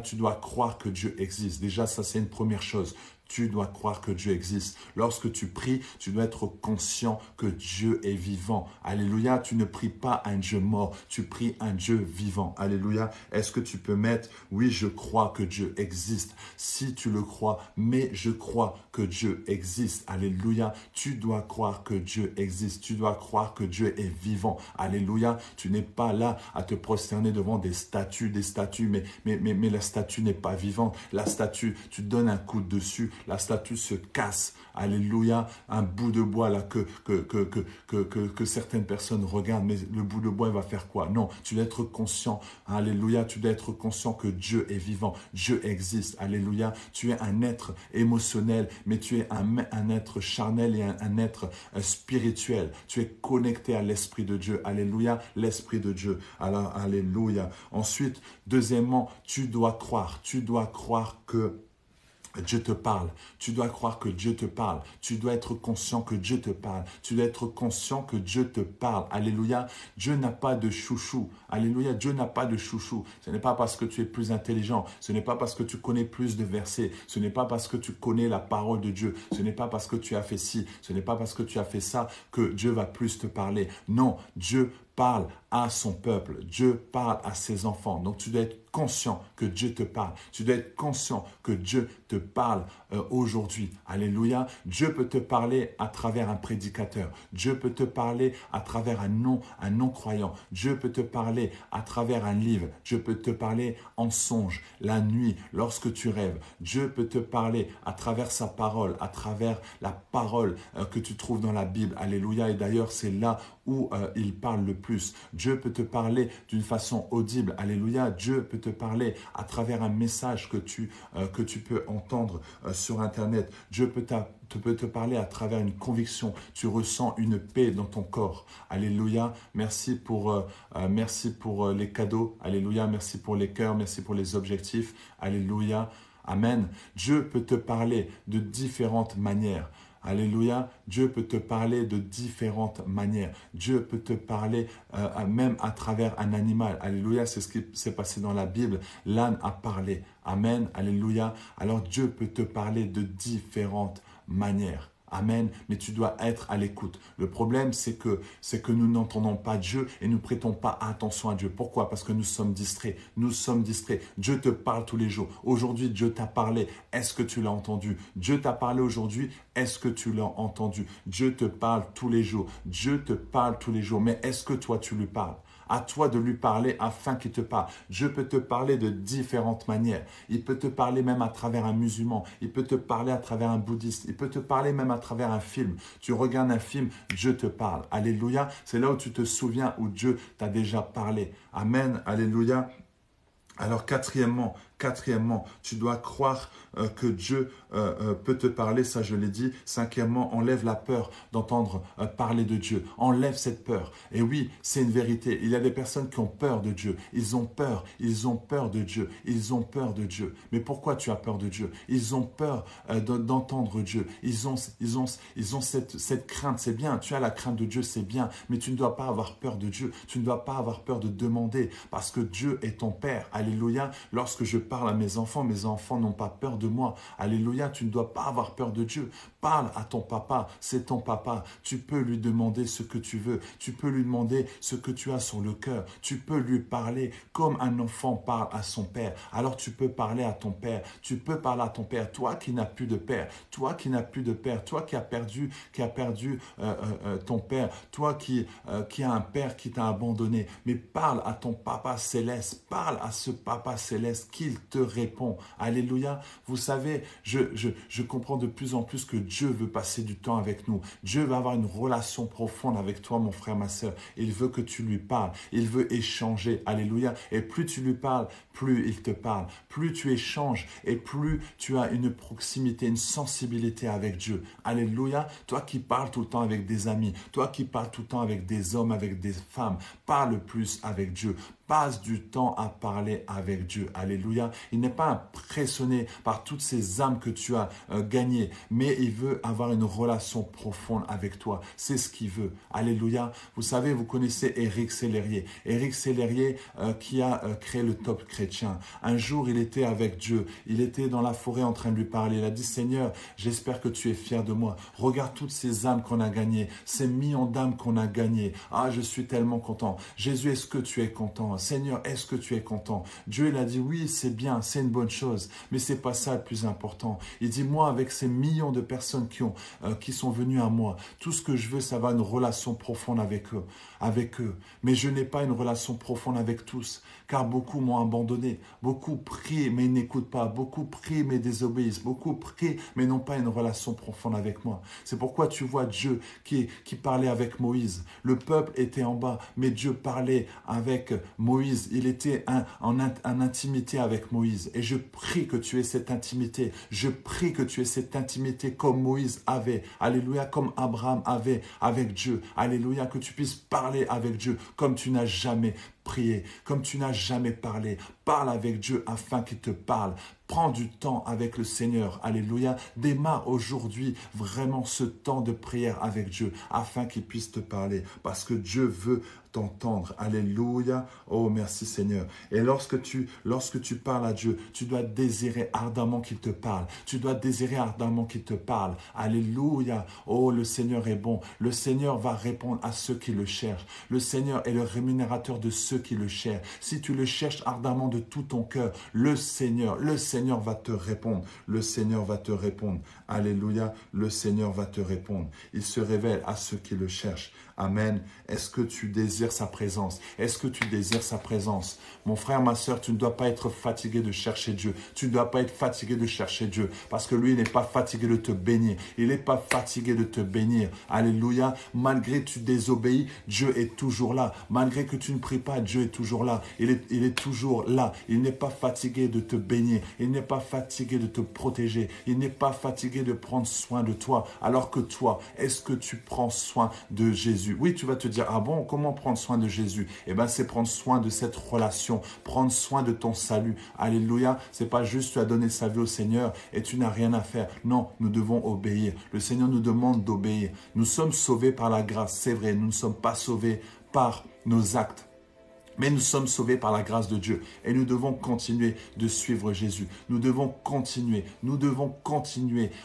Tu dois croire que Dieu existe. Déjà, ça, c'est une première chose. Tu dois croire que Dieu existe. Lorsque tu pries, tu dois être conscient que Dieu est vivant. Alléluia, tu ne pries pas un Dieu mort, tu pries un Dieu vivant. Alléluia, est-ce que tu peux mettre, oui, je crois que Dieu existe. Si tu le crois, mais je crois que Dieu existe. Alléluia, tu dois croire que Dieu existe. Tu dois croire que Dieu est vivant. Alléluia, tu n'es pas là à te prosterner devant des statues, mais la statue n'est pas vivante. La statue, tu donnes un coup dessus, la statue se casse. Alléluia, un bout de bois là que certaines personnes regardent, mais le bout de bois, il va faire quoi? Non, tu dois être conscient. Alléluia, tu dois être conscient que Dieu est vivant. Dieu existe. Alléluia, tu es un être émotionnel, mais tu es un être charnel et un être spirituel. Tu es connecté à l'Esprit de Dieu. Alléluia, l'Esprit de Dieu. Alors, alléluia. Ensuite, deuxièmement, tu dois croire que Dieu te parle. Tu dois croire que Dieu te parle. Tu dois être conscient que Dieu te parle. Tu dois être conscient que Dieu te parle. Alléluia. Dieu n'a pas de chouchou. Alléluia. Dieu n'a pas de chouchou. Ce n'est pas parce que tu es plus intelligent. Ce n'est pas parce que tu connais plus de versets. Ce n'est pas parce que tu connais la parole de Dieu. Ce n'est pas parce que tu as fait ci. Ce n'est pas parce que tu as fait ça que Dieu va plus te parler. Non, Dieu parle à son peuple. Dieu parle à ses enfants. Donc, tu dois être conscient que Dieu te parle. Tu dois être conscient que Dieu te parle aujourd'hui. Alléluia. Dieu peut te parler à travers un prédicateur. Dieu peut te parler à travers un non-croyant. Dieu peut te parler à travers un livre. Dieu peut te parler en songe, la nuit, lorsque tu rêves. Dieu peut te parler à travers sa parole, à travers la parole que tu trouves dans la Bible. Alléluia. Et d'ailleurs, c'est là où il parle le plus. Dieu peut te parler d'une façon audible. Alléluia. Dieu peut te parler à travers un message que tu peux entendre sur Internet. Dieu peut te parler à travers une conviction. Tu ressens une paix dans ton corps. Alléluia. Merci pour les cadeaux. Alléluia. Merci pour les cœurs. Merci pour les objectifs. Alléluia. Amen. Dieu peut te parler de différentes manières. Alléluia, Dieu peut te parler de différentes manières. Dieu peut te parler même à travers un animal. Alléluia, c'est ce qui s'est passé dans la Bible. L'âne a parlé. Amen, alléluia. Alors Dieu peut te parler de différentes manières. Amen, mais tu dois être à l'écoute. Le problème, c'est que nous n'entendons pas Dieu et nous ne prêtons pas attention à Dieu. Pourquoi? Parce que nous sommes distraits. Nous sommes distraits. Dieu te parle tous les jours. Aujourd'hui, Dieu t'a parlé. Est-ce que tu l'as entendu? Dieu t'a parlé aujourd'hui. Est-ce que tu l'as entendu? Dieu te parle tous les jours. Dieu te parle tous les jours. Mais est-ce que toi, tu lui parles? À toi de lui parler afin qu'il te parle. Dieu peut te parler de différentes manières. Il peut te parler même à travers un musulman. Il peut te parler à travers un bouddhiste. Il peut te parler même à travers un film. Tu regardes un film, Dieu te parle. Alléluia. C'est là où tu te souviens où Dieu t'a déjà parlé. Amen. Alléluia. Alors quatrièmement, tu dois croire que Dieu peut te parler, ça je l'ai dit. Cinquièmement, enlève la peur d'entendre parler de Dieu. Enlève cette peur. Et oui, c'est une vérité. Il y a des personnes qui ont peur de Dieu. Ils ont peur de Dieu. Ils ont peur de Dieu. Mais pourquoi tu as peur de Dieu? Ils ont peur d'entendre Dieu. Ils ont cette crainte. C'est bien, tu as la crainte de Dieu, c'est bien. Mais tu ne dois pas avoir peur de Dieu. Tu ne dois pas avoir peur de demander parce que Dieu est ton Père. Alléluia. Lorsque je parle à mes enfants n'ont pas peur de moi. Alléluia, tu ne dois pas avoir peur de Dieu. Parle à ton papa, c'est ton papa. Tu peux lui demander ce que tu veux. Tu peux lui demander ce que tu as sur le cœur. Tu peux lui parler comme un enfant parle à son père. Alors tu peux parler à ton père. Tu peux parler à ton père. Toi qui n'as plus de père. Toi qui n'as plus de père. Toi qui as perdu ton père. Toi qui a un père qui t'a abandonné. Mais parle à ton papa céleste. Parle à ce papa céleste qu'il te répond. Alléluia. Vous savez, je comprends de plus en plus que Dieu veut passer du temps avec nous. Dieu veut avoir une relation profonde avec toi, mon frère, ma sœur. Il veut que tu lui parles. Il veut échanger. Alléluia. Et plus tu lui parles, plus il te parle. Plus tu échanges et plus tu as une proximité, une sensibilité avec Dieu. Alléluia. Toi qui parles tout le temps avec des amis, toi qui parles tout le temps avec des hommes, avec des femmes, parle plus avec Dieu. passe du temps à parler avec Dieu. Alléluia. Il n'est pas impressionné par toutes ces âmes que tu as gagnées, mais il veut avoir une relation profonde avec toi. C'est ce qu'il veut. Alléluia. Vous savez, vous connaissez Éric Sellerier. Éric Sellerier qui a créé le Top Chrétien. Un jour, il était avec Dieu. Il était dans la forêt en train de lui parler. Il a dit, Seigneur, j'espère que tu es fier de moi. Regarde toutes ces âmes qu'on a gagnées, ces millions d'âmes qu'on a gagnées. Ah, je suis tellement content. Jésus, est-ce que tu es content? Seigneur, est-ce que tu es content? Dieu, il a dit, oui, c'est bien, c'est une bonne chose, mais c'est pas ça le plus important. Il dit, moi, avec ces millions de personnes qui sont venues à moi, tout ce que je veux, ça va une relation profonde avec eux. Mais je n'ai pas une relation profonde avec tous, car beaucoup m'ont abandonné. Beaucoup prient, mais ils n'écoutent pas. Beaucoup prient, mais désobéissent. Beaucoup prient, mais n'ont pas une relation profonde avec moi. C'est pourquoi tu vois Dieu qui parlait avec Moïse. Le peuple était en bas, mais Dieu parlait avec Moïse. Il était en intimité avec Moïse. Et je prie que tu aies cette intimité. Je prie que tu aies cette intimité comme Moïse avait. Alléluia, comme Abraham avait avec Dieu. Alléluia, que tu puisses parler avec Dieu comme tu n'as jamais prié, comme tu n'as jamais parlé. Parle avec Dieu afin qu'il te parle. Prends du temps avec le Seigneur. Alléluia. Démarre aujourd'hui vraiment ce temps de prière avec Dieu afin qu'il puisse te parler. Parce que Dieu veut t'entendre. Alléluia. Oh, merci Seigneur. Et lorsque tu parles à Dieu, tu dois désirer ardemment qu'il te parle. Tu dois désirer ardemment qu'il te parle. Alléluia. Oh, le Seigneur est bon. Le Seigneur va répondre à ceux qui le cherchent. Le Seigneur est le rémunérateur de ceux qui le cherchent. Si tu le cherches ardemment de tout ton cœur, le Seigneur va te répondre. Le Seigneur va te répondre. Alléluia. Le Seigneur va te répondre. Il se révèle à ceux qui le cherchent. Amen. Est-ce que tu désires sa présence? Est-ce que tu désires sa présence? Mon frère, ma soeur, tu ne dois pas être fatigué de chercher Dieu. Tu ne dois pas être fatigué de chercher Dieu. Parce que lui, il n'est pas fatigué de te bénir. Il n'est pas fatigué de te bénir. Alléluia. Malgré que tu désobéis, Dieu est toujours là. Malgré que tu ne pries pas, Dieu est toujours là. Il est toujours là. Il n'est pas fatigué de te bénir. Il n'est pas fatigué de te protéger. Il n'est pas fatigué de prendre soin de toi. Alors que toi, est-ce que tu prends soin de Jésus? Oui, tu vas te dire, ah bon, comment prendre soin de Jésus? Eh bien, c'est prendre soin de cette relation, prendre soin de ton salut. Alléluia, c'est pas juste tu as donné sa vie au Seigneur et tu n'as rien à faire. Non, nous devons obéir. Le Seigneur nous demande d'obéir. Nous sommes sauvés par la grâce, c'est vrai, nous ne sommes pas sauvés par nos actes. Mais nous sommes sauvés par la grâce de Dieu et nous devons continuer de suivre Jésus. Nous devons continuer,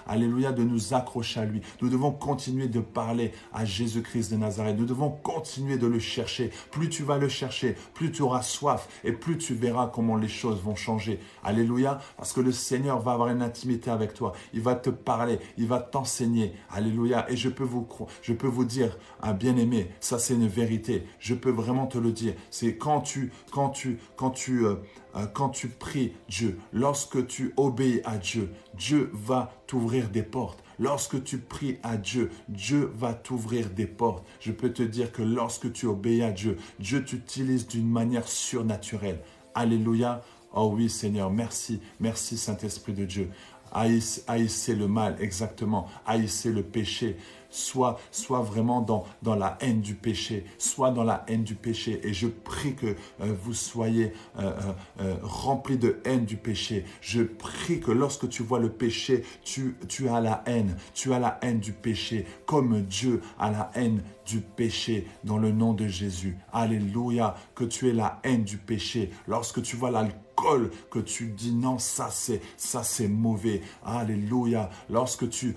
alléluia, de nous accrocher à lui. Nous devons continuer de parler à Jésus-Christ de Nazareth. Nous devons continuer de le chercher. Plus tu vas le chercher, plus tu auras soif et plus tu verras comment les choses vont changer. Alléluia, parce que le Seigneur va avoir une intimité avec toi. Il va te parler, il va t'enseigner. Alléluia, et je peux vous dire, bien-aimé, ça c'est une vérité. Je peux vraiment te le dire. C'est quand tu pries Dieu, lorsque tu obéis à Dieu, Dieu va t'ouvrir des portes. Lorsque tu pries à Dieu, Dieu va t'ouvrir des portes. Je peux te dire que lorsque tu obéis à Dieu, Dieu t'utilise d'une manière surnaturelle. Alléluia. Oh oui Seigneur, merci, merci Saint-Esprit de Dieu. Haïssez le mal, exactement. Haïssez le péché. Sois vraiment dans la haine du péché. Sois dans la haine du péché. Et je prie que vous soyez remplis de haine du péché. Je prie que lorsque tu vois le péché, tu as la haine. Tu as la haine du péché. Comme Dieu a la haine du péché dans le nom de Jésus. Alléluia. Que tu aies la haine du péché. Lorsque tu vois l'alcool, que tu dis non, ça c'est mauvais. Alléluia. Lorsque tu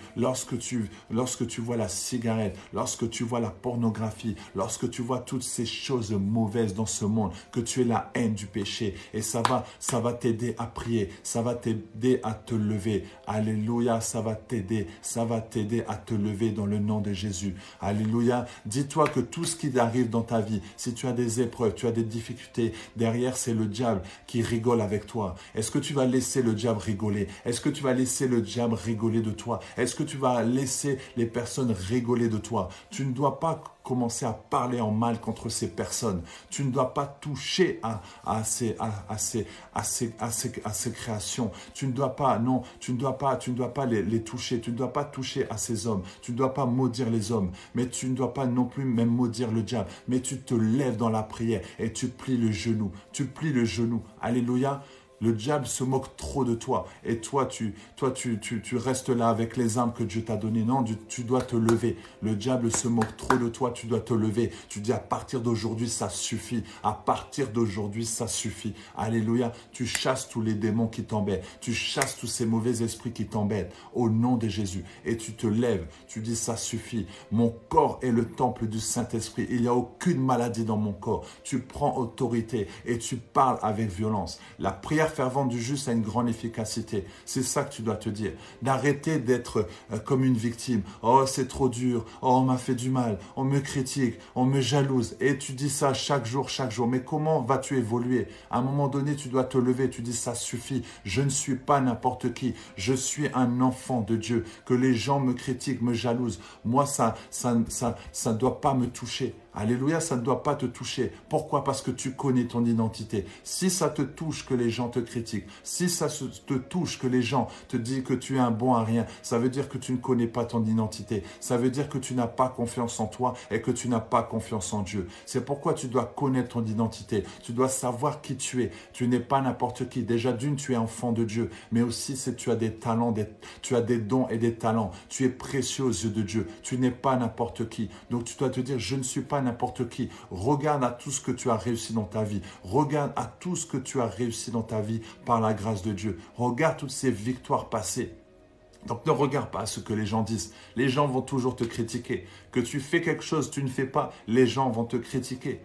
vois la cigarette, lorsque tu vois la pornographie, lorsque tu vois toutes ces choses mauvaises dans ce monde, que tu aies la haine du péché. Et ça va t'aider à prier. Ça va t'aider à te lever. Alléluia. Ça va t'aider à te lever dans le nom de Jésus. Alléluia. Dis-toi que tout ce qui arrive dans ta vie, si tu as des épreuves, tu as des difficultés, derrière c'est le diable qui rigole avec toi. Est-ce que tu vas laisser le diable rigoler? Est-ce que tu vas laisser le diable rigoler de toi? Est-ce que tu vas laisser les personnes rigoler de toi. Tu ne dois pas commencer à parler en mal contre ces personnes. Tu ne dois pas toucher à ces créations. Tu ne dois pas, non, tu ne dois pas les toucher. Tu ne dois pas toucher à ces hommes. Tu ne dois pas maudire les hommes. Mais tu ne dois pas non plus même maudire le diable. Mais tu te lèves dans la prière et tu plies le genou. Tu plies le genou. Alléluia. Le diable se moque trop de toi. Et toi, tu restes là avec les armes que Dieu t'a données. Non, tu dois te lever. Le diable se moque trop de toi. Tu dois te lever. Tu dis à partir d'aujourd'hui, ça suffit. À partir d'aujourd'hui, ça suffit. Alléluia. Tu chasses tous les démons qui t'embêtent. Tu chasses tous ces mauvais esprits qui t'embêtent. Au nom de Jésus. Et tu te lèves. Tu dis ça suffit. Mon corps est le temple du Saint-Esprit. Il n'y a aucune maladie dans mon corps. Tu prends autorité et tu parles avec violence. La prière fervente du juste a une grande efficacité. C'est ça que tu dois te dire. D'arrêter d'être comme une victime. Oh, c'est trop dur. Oh, on m'a fait du mal. On me critique. On me jalouse. Et tu dis ça chaque jour, chaque jour. Mais comment vas-tu évoluer? À un moment donné, tu dois te lever. Tu dis ça suffit. Je ne suis pas n'importe qui. Je suis un enfant de Dieu. Que les gens me critiquent, me jalousent. Moi, ça ne doit pas me toucher. Alléluia, ça ne doit pas te toucher. Pourquoi? Parce que tu connais ton identité. Si ça te touche que les gens te critiquent, si ça te touche que les gens te disent que tu es un bon à rien, ça veut dire que tu ne connais pas ton identité. Ça veut dire que tu n'as pas confiance en toi et que tu n'as pas confiance en Dieu. C'est pourquoi tu dois connaître ton identité. Tu dois savoir qui tu es. Tu n'es pas n'importe qui. Déjà d'une, tu es enfant de Dieu, mais aussi tu as des talents, tu as des dons et des talents. Tu es précieux aux yeux de Dieu. Tu n'es pas n'importe qui. Donc tu dois te dire, je ne suis pas n'importe qui. Regarde à tout ce que tu as réussi dans ta vie. Regarde à tout ce que tu as réussi dans ta vie par la grâce de Dieu. Regarde toutes ces victoires passées. Donc ne regarde pas ce que les gens disent. Les gens vont toujours te critiquer. Que tu fais quelque chose, tu ne fais pas, les gens vont te critiquer.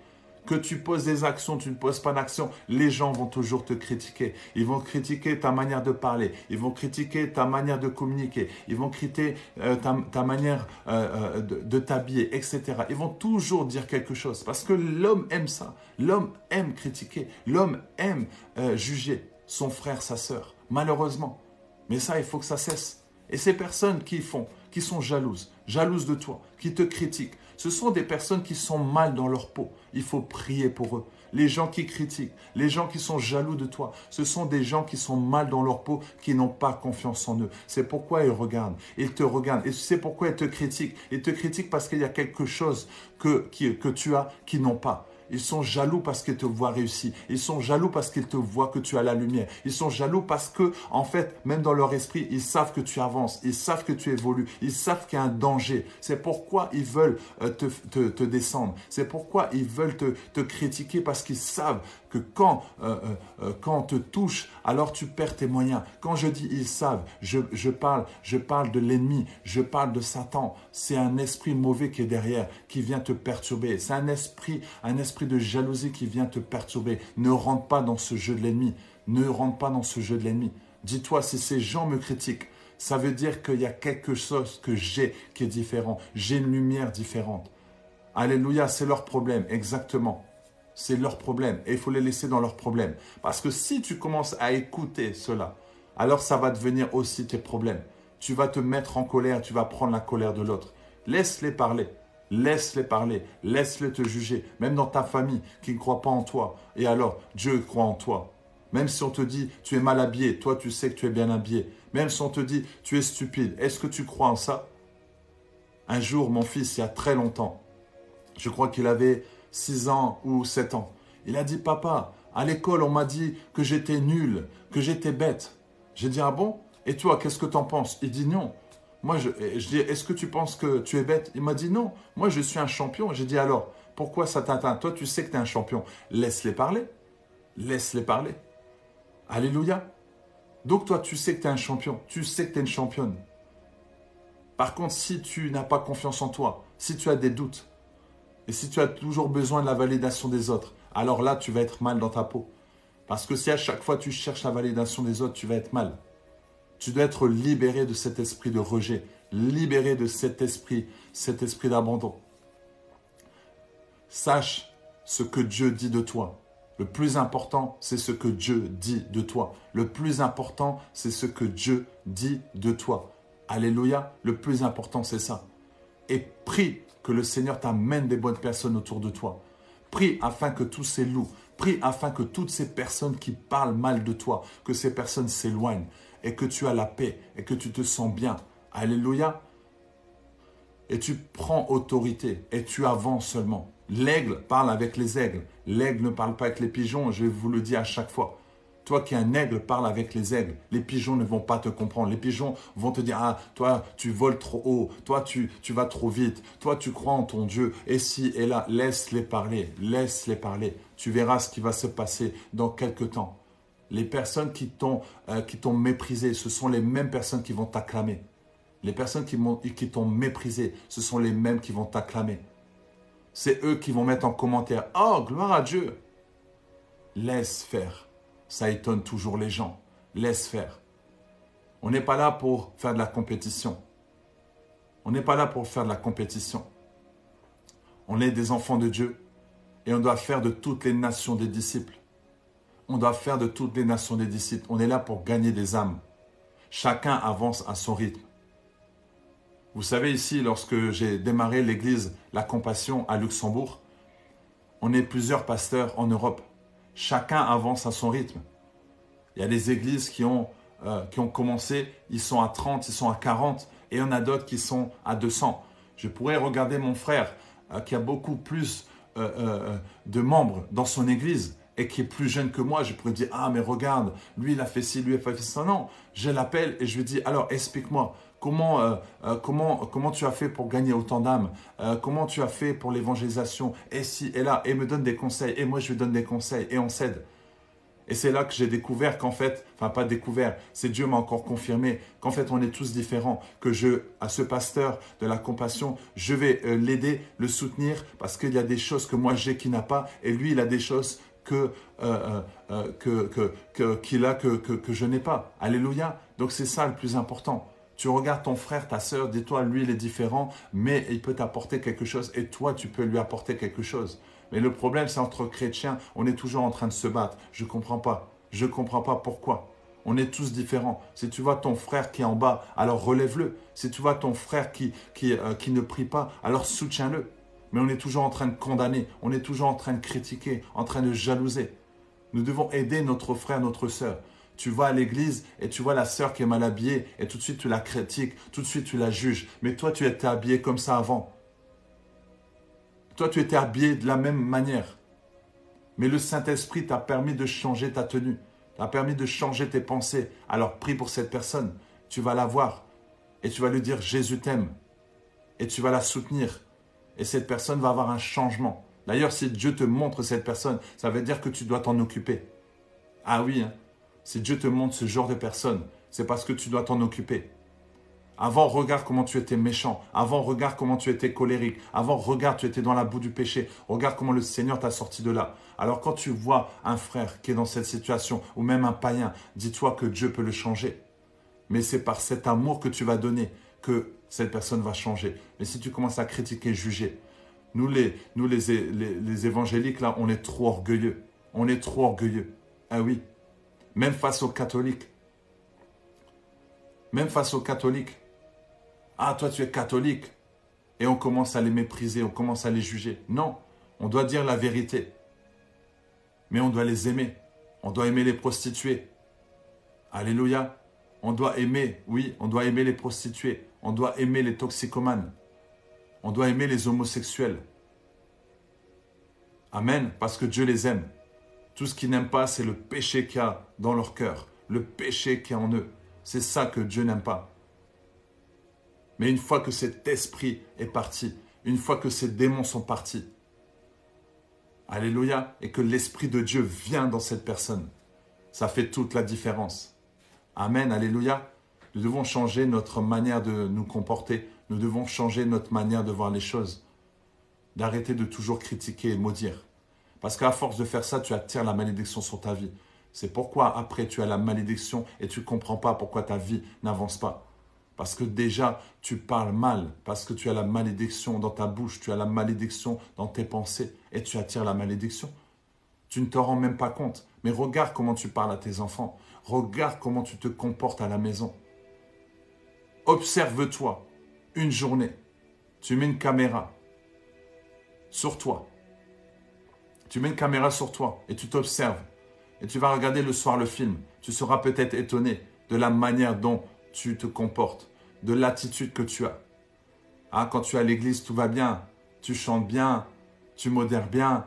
Que tu poses des actions, tu ne poses pas d'action, les gens vont toujours te critiquer. Ils vont critiquer ta manière de parler, ils vont critiquer ta manière de communiquer, ils vont critiquer ta manière de t'habiller, etc. Ils vont toujours dire quelque chose parce que l'homme aime ça. L'homme aime critiquer, l'homme aime juger son frère, sa sœur, malheureusement. Mais ça, il faut que ça cesse. Et ces personnes qui sont jalouses de toi, qui te critiquent, ce sont des personnes qui sont mal dans leur peau. Il faut prier pour eux. Les gens qui critiquent, les gens qui sont jaloux de toi, ce sont des gens qui sont mal dans leur peau, qui n'ont pas confiance en eux. C'est pourquoi ils regardent, ils te regardent. Et c'est pourquoi ils te critiquent. Ils te critiquent parce qu'il y a quelque chose que tu as qu'ils n'ont pas. Ils sont jaloux parce qu'ils te voient réussir. Ils sont jaloux parce qu'ils te voient que tu as la lumière. Ils sont jaloux parce que, en fait, même dans leur esprit, ils savent que tu avances. Ils savent que tu évolues. Ils savent qu'il y a un danger. C'est pourquoi ils veulent te descendre. C'est pourquoi ils veulent te critiquer parce qu'ils savent que quand on te touche, alors tu perds tes moyens. Quand je dis ils savent, je parle de l'ennemi, je parle de Satan. C'est un esprit mauvais qui est derrière, qui vient te perturber. C'est un esprit de jalousie qui vient te perturber. Ne rentre pas dans ce jeu de l'ennemi. Ne rentre pas dans ce jeu de l'ennemi. Dis-toi, si ces gens me critiquent, ça veut dire qu'il y a quelque chose que j'ai qui est différent. J'ai une lumière différente. Alléluia, c'est leur problème, exactement. C'est leur problème et il faut les laisser dans leurs problèmes. Parce que si tu commences à écouter cela, alors ça va devenir aussi tes problèmes. Tu vas te mettre en colère, tu vas prendre la colère de l'autre. Laisse-les parler. Laisse-les parler, laisse-les te juger, même dans ta famille qui ne croit pas en toi. Et alors, Dieu croit en toi. Même si on te dit, tu es mal habillé, toi tu sais que tu es bien habillé. Même si on te dit, tu es stupide, est-ce que tu crois en ça? Un jour, mon fils, il y a très longtemps, je crois qu'il avait 6 ans ou 7 ans, il a dit, papa, à l'école, on m'a dit que j'étais nul, que j'étais bête. J'ai dit, ah bon? Et toi, qu'est-ce que tu en penses? Il dit non. Moi, je dis, est-ce que tu penses que tu es bête? Il m'a dit non, moi je suis un champion. J'ai dit alors, pourquoi ça t'atteint? Toi, tu sais que tu es un champion. Laisse-les parler. Laisse-les parler. Alléluia. Donc toi, tu sais que tu es un champion. Tu sais que tu es une championne. Par contre, si tu n'as pas confiance en toi, si tu as des doutes, et si tu as toujours besoin de la validation des autres, alors là, tu vas être mal dans ta peau. Parce que si à chaque fois tu cherches la validation des autres, tu vas être mal. Tu dois être libéré de cet esprit de rejet, libéré de cet esprit d'abandon. Sache ce que Dieu dit de toi. Le plus important, c'est ce que Dieu dit de toi. Le plus important, c'est ce que Dieu dit de toi. Alléluia, le plus important, c'est ça. et prie que le Seigneur t'amène des bonnes personnes autour de toi. Prie afin que tous ces loups, prie afin que toutes ces personnes qui parlent mal de toi, que ces personnes s'éloignent et que tu as la paix et que tu te sens bien. Alléluia. Et tu prends autorité et tu avances seulement. L'aigle parle avec les aigles. L'aigle ne parle pas avec les pigeons, je vous le dis à chaque fois. Toi qui es un aigle, parle avec les aigles. Les pigeons ne vont pas te comprendre. Les pigeons vont te dire, ah, toi, tu voles trop haut. Toi, tu vas trop vite. Toi, tu crois en ton Dieu. Et si, et là, laisse-les parler. Laisse-les parler. Tu verras ce qui va se passer dans quelques temps. Les personnes qui t'ont méprisé, ce sont les mêmes personnes qui vont t'acclamer. Les personnes qui t'ont méprisé, ce sont les mêmes qui vont t'acclamer. C'est eux qui vont mettre en commentaire, oh, gloire à Dieu. Laisse faire. Ça étonne toujours les gens. Laisse faire. On n'est pas là pour faire de la compétition. On n'est pas là pour faire de la compétition. On est des enfants de Dieu et on doit faire de toutes les nations des disciples. On doit faire de toutes les nations des disciples. On est là pour gagner des âmes. Chacun avance à son rythme. Vous savez ici, lorsque j'ai démarré l'église La Compassion à Luxembourg, on est plusieurs pasteurs en Europe. Chacun avance à son rythme. Il y a des églises qui ont commencé, ils sont à 30, ils sont à 40, et il y en a d'autres qui sont à 200. Je pourrais regarder mon frère qui a beaucoup plus de membres dans son église et qui est plus jeune que moi. Je pourrais dire, ah mais regarde, lui il a fait ci, lui il a fait ça. Non, je l'appelle et je lui dis, alors explique-moi. Comment tu as fait pour gagner autant d'âmes? Comment tu as fait pour l'évangélisation? Et si, et là, et me donne des conseils. Et moi, je lui donne des conseils. Et on s'aide. Et c'est là que j'ai découvert qu'en fait, enfin pas découvert, c'est Dieu m'a encore confirmé qu'en fait, on est tous différents. Que à ce pasteur de la compassion, je vais l'aider, le soutenir, parce qu'il y a des choses que moi j'ai qu'il n'a pas. Et lui, il a des choses qu'il a que je n'ai pas. Alléluia. Donc c'est ça le plus important. Tu regardes ton frère, ta sœur, dis-toi, lui, il est différent, mais il peut t'apporter quelque chose et toi, tu peux lui apporter quelque chose. Mais le problème, c'est entre chrétiens, on est toujours en train de se battre. Je ne comprends pas. Je ne comprends pas pourquoi. On est tous différents. Si tu vois ton frère qui est en bas, alors relève-le. Si tu vois ton frère qui ne prie pas, alors soutiens-le. Mais on est toujours en train de condamner, on est toujours en train de critiquer, en train de jalouser. Nous devons aider notre frère, notre sœur. Tu vas à l'église et tu vois la sœur qui est mal habillée et tout de suite tu la critiques, tout de suite tu la juges. Mais toi, tu étais habillé comme ça avant. Toi, tu étais habillé de la même manière. Mais le Saint-Esprit t'a permis de changer ta tenue, t'a permis de changer tes pensées. Alors prie pour cette personne. Tu vas la voir et tu vas lui dire Jésus t'aime. Et tu vas la soutenir. Et cette personne va avoir un changement. D'ailleurs, si Dieu te montre cette personne, ça veut dire que tu dois t'en occuper. Ah oui, hein. Si Dieu te montre ce genre de personne, c'est parce que tu dois t'en occuper. Avant, regarde comment tu étais méchant. Avant, regarde comment tu étais colérique. Avant, regarde, tu étais dans la boue du péché. Regarde comment le Seigneur t'a sorti de là. Alors quand tu vois un frère qui est dans cette situation, ou même un païen, dis-toi que Dieu peut le changer. Mais c'est par cet amour que tu vas donner que cette personne va changer. Mais si tu commences à critiquer, juger, nous les évangéliques, là, on est trop orgueilleux. On est trop orgueilleux. Ah oui. Même face aux catholiques. Même face aux catholiques. Ah, toi, tu es catholique. Et on commence à les mépriser, on commence à les juger. Non, on doit dire la vérité. Mais on doit les aimer. On doit aimer les prostituées. Alléluia. On doit aimer, oui, on doit aimer les prostituées. On doit aimer les toxicomanes. On doit aimer les homosexuels. Amen, parce que Dieu les aime. Tout ce qu'ils n'aiment pas, c'est le péché qu'il y a dans leur cœur, le péché qu'il y a en eux. C'est ça que Dieu n'aime pas. Mais une fois que cet esprit est parti, une fois que ces démons sont partis, alléluia, et que l'Esprit de Dieu vient dans cette personne, ça fait toute la différence. Amen, alléluia. Nous devons changer notre manière de nous comporter. Nous devons changer notre manière de voir les choses. D'arrêter de toujours critiquer et maudire. Parce qu'à force de faire ça, tu attires la malédiction sur ta vie. C'est pourquoi après tu as la malédiction et tu ne comprends pas pourquoi ta vie n'avance pas. Parce que déjà, tu parles mal, parce que tu as la malédiction dans ta bouche, tu as la malédiction dans tes pensées et tu attires la malédiction. Tu ne te rends même pas compte. Mais regarde comment tu parles à tes enfants. Regarde comment tu te comportes à la maison. Observe-toi une journée. Tu mets une caméra sur toi. Tu mets une caméra sur toi et tu t'observes. Et tu vas regarder le soir le film. Tu seras peut-être étonné de la manière dont tu te comportes, de l'attitude que tu as. Ah, quand tu es à l'église, tout va bien. Tu chantes bien, tu modères bien,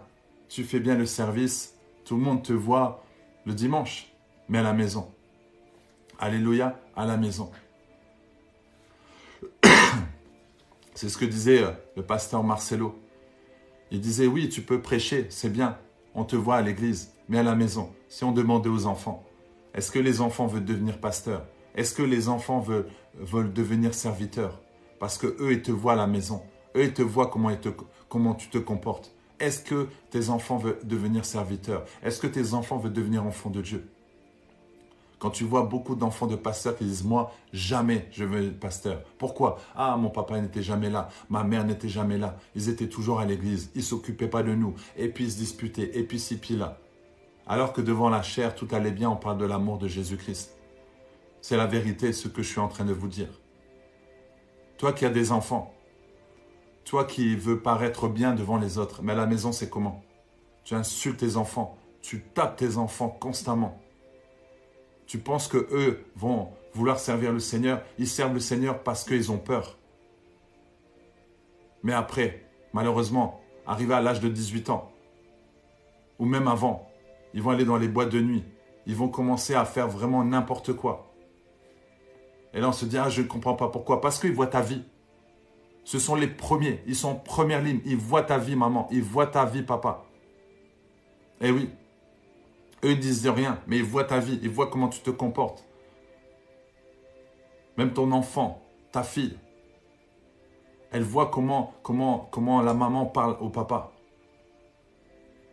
tu fais bien le service. Tout le monde te voit le dimanche, mais à la maison. Alléluia, à la maison. C'est ce que disait le pasteur Marcelo. Il disait, oui, tu peux prêcher, c'est bien. On te voit à l'église, mais à la maison. Si on demandait aux enfants, est-ce que les enfants veulent devenir pasteurs? Est-ce que les enfants veulent devenir serviteurs? Parce qu'eux, ils te voient à la maison. Eux, ils te voient comment tu te comportes. Est-ce que tes enfants veulent devenir serviteurs? Est-ce que tes enfants veulent devenir enfants de Dieu? Quand tu vois beaucoup d'enfants de pasteurs qui disent « Moi, jamais je veux être pasteur. » Pourquoi? Ah, mon papa n'était jamais là. Ma mère n'était jamais là. Ils étaient toujours à l'église. Ils ne s'occupaient pas de nous. Et puis ils se disputaient. Et puis ci, puis là. Alors que devant la chair, tout allait bien. On parle de l'amour de Jésus-Christ. C'est la vérité, ce que je suis en train de vous dire. Toi qui as des enfants, toi qui veux paraître bien devant les autres, mais à la maison, c'est comment? Tu insultes tes enfants. Tu tapes tes enfants constamment. Tu penses qu'eux vont vouloir servir le Seigneur. Ils servent le Seigneur parce qu'ils ont peur. Mais après, malheureusement, arrivé à l'âge de 18 ans, ou même avant, ils vont aller dans les boîtes de nuit. Ils vont commencer à faire vraiment n'importe quoi. Et là, on se dit, ah, je ne comprends pas pourquoi. Parce qu'ils voient ta vie. Ce sont les premiers. Ils sont en première ligne. Ils voient ta vie, maman. Ils voient ta vie, papa. Eh oui. Eux, ils ne disent rien, mais ils voient ta vie, ils voient comment tu te comportes. Même ton enfant, ta fille, elle voit comment la maman parle au papa.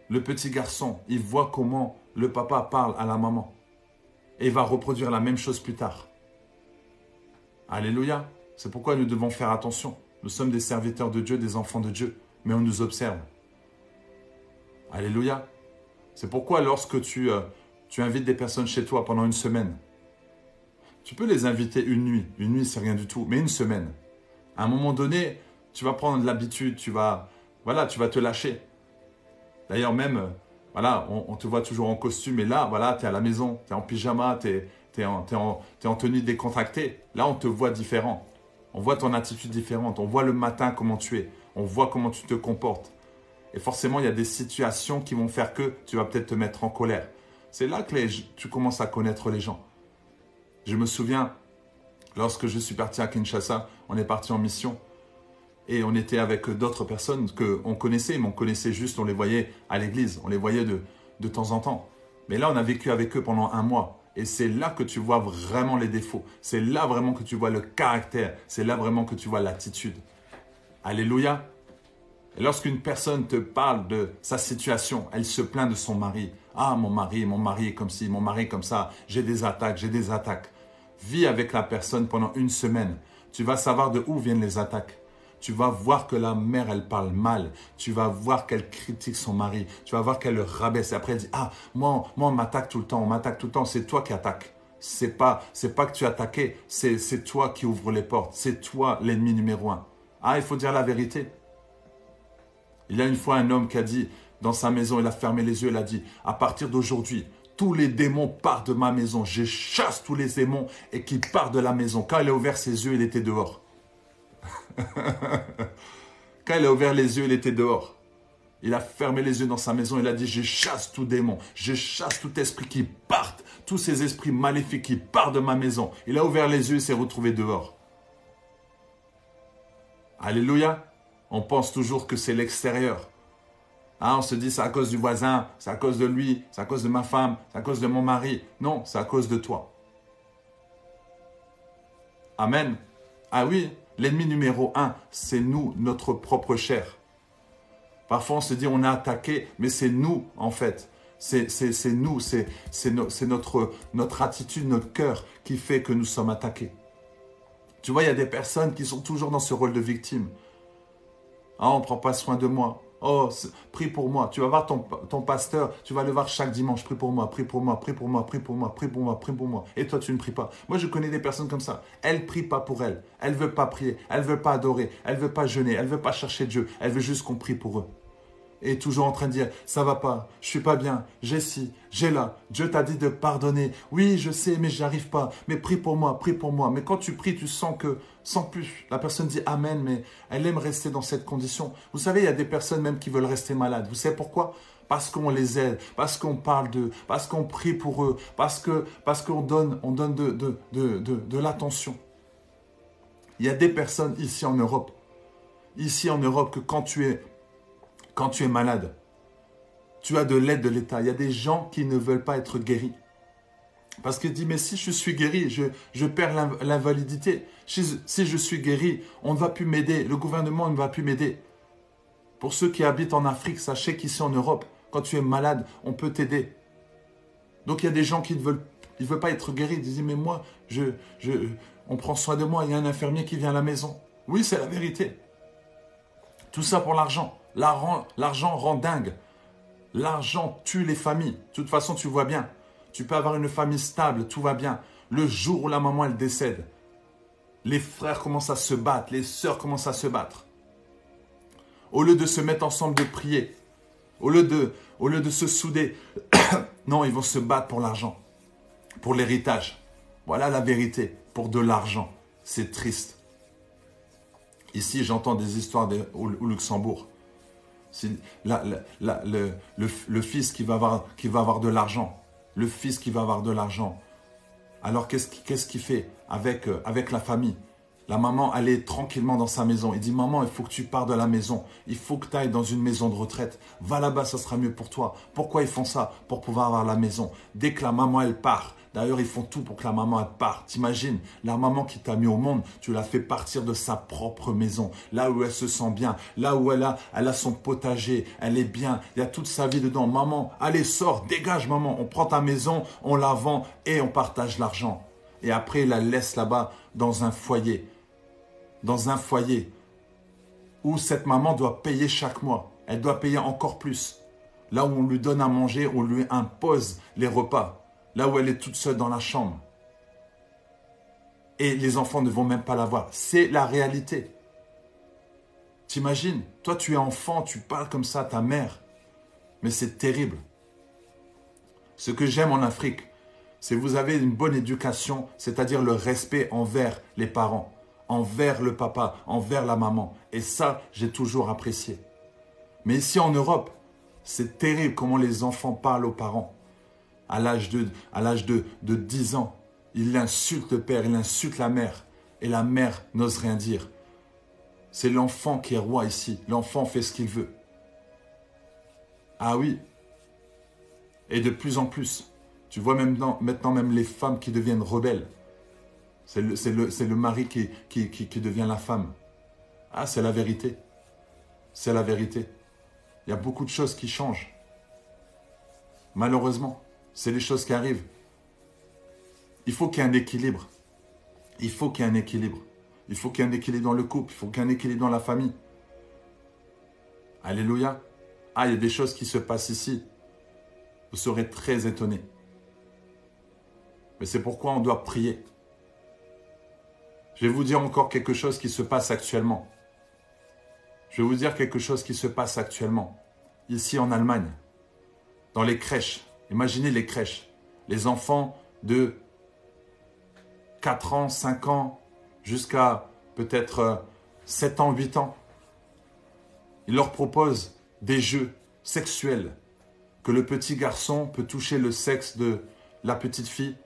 Le petit garçon, il voit comment le papa parle à la maman. Et il va reproduire la même chose plus tard. Alléluia. C'est pourquoi nous devons faire attention. Nous sommes des serviteurs de Dieu, des enfants de Dieu, mais on nous observe. Alléluia. C'est pourquoi lorsque tu invites des personnes chez toi pendant une semaine, tu peux les inviter une nuit. Une nuit, c'est rien du tout, mais une semaine. À un moment donné, tu vas prendre l'habitude, tu vas te lâcher. D'ailleurs, même, on te voit toujours en costume, et là, voilà, tu es à la maison, tu es en pyjama, tu es en tenue décontractée. Là, on te voit différent. On voit ton attitude différente. On voit le matin comment tu es. On voit comment tu te comportes. Et forcément, il y a des situations qui vont faire que tu vas peut-être te mettre en colère. C'est là que tu commences à connaître les gens. Je me souviens, lorsque je suis parti à Kinshasa, on est parti en mission. Et on était avec d'autres personnes qu'on connaissait, mais on connaissait juste, on les voyait à l'église. On les voyait de temps en temps. Mais là, on a vécu avec eux pendant 1 mois. Et c'est là que tu vois vraiment les défauts. C'est là vraiment que tu vois le caractère. C'est là vraiment que tu vois l'attitude. Alléluia. Et lorsqu'une personne te parle de sa situation, elle se plaint de son mari. Ah, mon mari est comme ci, mon mari est comme ça. J'ai des attaques. Vis avec la personne pendant 1 semaine. Tu vas savoir de où viennent les attaques. Tu vas voir que la mère, elle parle mal. Tu vas voir qu'elle critique son mari. Tu vas voir qu'elle le rabaisse. Et après, elle dit, ah, moi, on m'attaque tout le temps. C'est toi qui attaques. C'est pas que tu as attaqué. C'est toi qui ouvre les portes. C'est toi l'ennemi numéro 1. Ah, il faut dire la vérité. Il y a une fois un homme qui a dit, dans sa maison, il a fermé les yeux, il a dit, à partir d'aujourd'hui, tous les démons partent de ma maison. Je chasse tous les démons et qui partent de la maison. Quand il a ouvert ses yeux, il était dehors. Quand il a ouvert les yeux, il était dehors. Il a fermé les yeux dans sa maison, il a dit, je chasse tout démon, je chasse tout esprit qui parte, tous ces esprits maléfiques qui partent de ma maison. Il a ouvert les yeux, il s'est retrouvé dehors. Alléluia. On pense toujours que c'est l'extérieur. Ah, on se dit, c'est à cause du voisin, c'est à cause de lui, c'est à cause de ma femme, c'est à cause de mon mari. Non, c'est à cause de toi. Amen. Ah oui, l'ennemi numéro 1, c'est nous, notre propre chair. Parfois, on se dit, on a attaqué, mais c'est nous, en fait. C'est nous, c'est notre attitude, notre cœur qui fait que nous sommes attaqués. Tu vois, il y a des personnes qui sont toujours dans ce rôle de victime. Ah, on ne prend pas soin de moi. Oh, prie pour moi. Tu vas voir ton pasteur, tu vas le voir chaque dimanche. Prie pour moi, prie pour moi, prie pour moi, prie pour moi, prie pour moi, prie pour moi. Et toi, tu ne pries pas. Moi, je connais des personnes comme ça. Elle ne prie pas pour elle. Elle ne veut pas prier. Elle ne veut pas adorer. Elle ne veut pas jeûner. Elle ne veut pas chercher Dieu. Elle veut juste qu'on prie pour eux. Et toujours en train de dire, ça va pas, je suis pas bien, j'ai ci, j'ai là, Dieu t'a dit de pardonner. Oui, je sais, mais j'y arrive pas. Mais prie pour moi, prie pour moi. Mais quand tu pries, tu sens que, sans plus, la personne dit Amen, mais elle aime rester dans cette condition. Vous savez, il y a des personnes même qui veulent rester malades. Vous savez pourquoi? Parce qu'on les aide, parce qu'on parle d'eux, parce qu'on prie pour eux, parce qu'on donne de l'attention. Il y a des personnes ici en Europe, que quand tu es malade, tu as de l'aide de l'État. Il y a des gens qui ne veulent pas être guéris. Parce qu'ils disent, mais si je suis guéri, je perds l'invalidité. Si je suis guéri, on ne va plus m'aider. Le gouvernement ne va plus m'aider. Pour ceux qui habitent en Afrique, sachez qu'ici en Europe, quand tu es malade, on peut t'aider. Donc il y a des gens qui ne veulent pas être guéris. Ils disent, mais moi, on prend soin de moi. Il y a un infirmier qui vient à la maison. Oui, c'est la vérité. Tout ça pour l'argent. L'argent rend dingue. L'argent tue les familles. De toute façon, tu vois bien. Tu peux avoir une famille stable, tout va bien. Le jour où la maman, elle décède, les frères commencent à se battre, les sœurs commencent à se battre. Au lieu de se mettre ensemble, de prier, au lieu de se souder, non, ils vont se battre pour l'argent, pour l'héritage. Voilà la vérité, pour de l'argent. C'est triste. Ici, j'entends des histoires au Luxembourg. Le fils qui va avoir de l'argent. Le fils qui va avoir de l'argent. Alors, qu'est-ce qu'il fait avec la famille? La maman, elle est tranquillement dans sa maison. Il dit, maman, il faut que tu pars de la maison. Il faut que tu ailles dans une maison de retraite. Va là-bas, ça sera mieux pour toi. Pourquoi ils font ça? Pour pouvoir avoir la maison. Dès que la maman, elle part. D'ailleurs, ils font tout pour que la maman, elle parte. T'imagines, la maman qui t'a mis au monde, tu l'as fait partir de sa propre maison. Là où elle se sent bien. Là où elle a son potager. Elle est bien. Il y a toute sa vie dedans. Maman, allez, sors, dégage, maman. On prend ta maison, on la vend et on partage l'argent. Et après, il la laisse là-bas dans un foyer. Dans un foyer où cette maman doit payer chaque mois. Elle doit payer encore plus. Là où on lui donne à manger, on lui impose les repas. Là où elle est toute seule dans la chambre. Et les enfants ne vont même pas la voir. C'est la réalité. T'imagines, toi tu es enfant, tu parles comme ça à ta mère. Mais c'est terrible. Ce que j'aime en Afrique, c'est que vous avez une bonne éducation, c'est-à-dire le respect envers les parents, envers le papa, envers la maman. Et ça, j'ai toujours apprécié. Mais ici en Europe, c'est terrible comment les enfants parlent aux parents. À l'âge de 10 ans, il insulte le père, il insulte la mère. Et la mère n'ose rien dire. C'est l'enfant qui est roi ici. L'enfant fait ce qu'il veut. Ah oui. Et de plus en plus. Tu vois maintenant même les femmes qui deviennent rebelles. C'est le mari qui devient la femme. Ah, c'est la vérité. C'est la vérité. Il y a beaucoup de choses qui changent. Malheureusement, c'est les choses qui arrivent. Il faut qu'il y ait un équilibre. Il faut qu'il y ait un équilibre. Il faut qu'il y ait un équilibre dans le couple. Il faut qu'il y ait un équilibre dans la famille. Alléluia. Ah, il y a des choses qui se passent ici. Vous serez très étonnés. Mais c'est pourquoi on doit prier. Je vais vous dire encore quelque chose qui se passe actuellement. Je vais vous dire quelque chose qui se passe actuellement. Ici en Allemagne. Dans les crèches. Imaginez les crèches. Les enfants de 4 ans, 5 ans, jusqu'à peut-être 7 ans, 8 ans. Ils leur proposent des jeux sexuels. Que le petit garçon peut toucher le sexe de la petite fille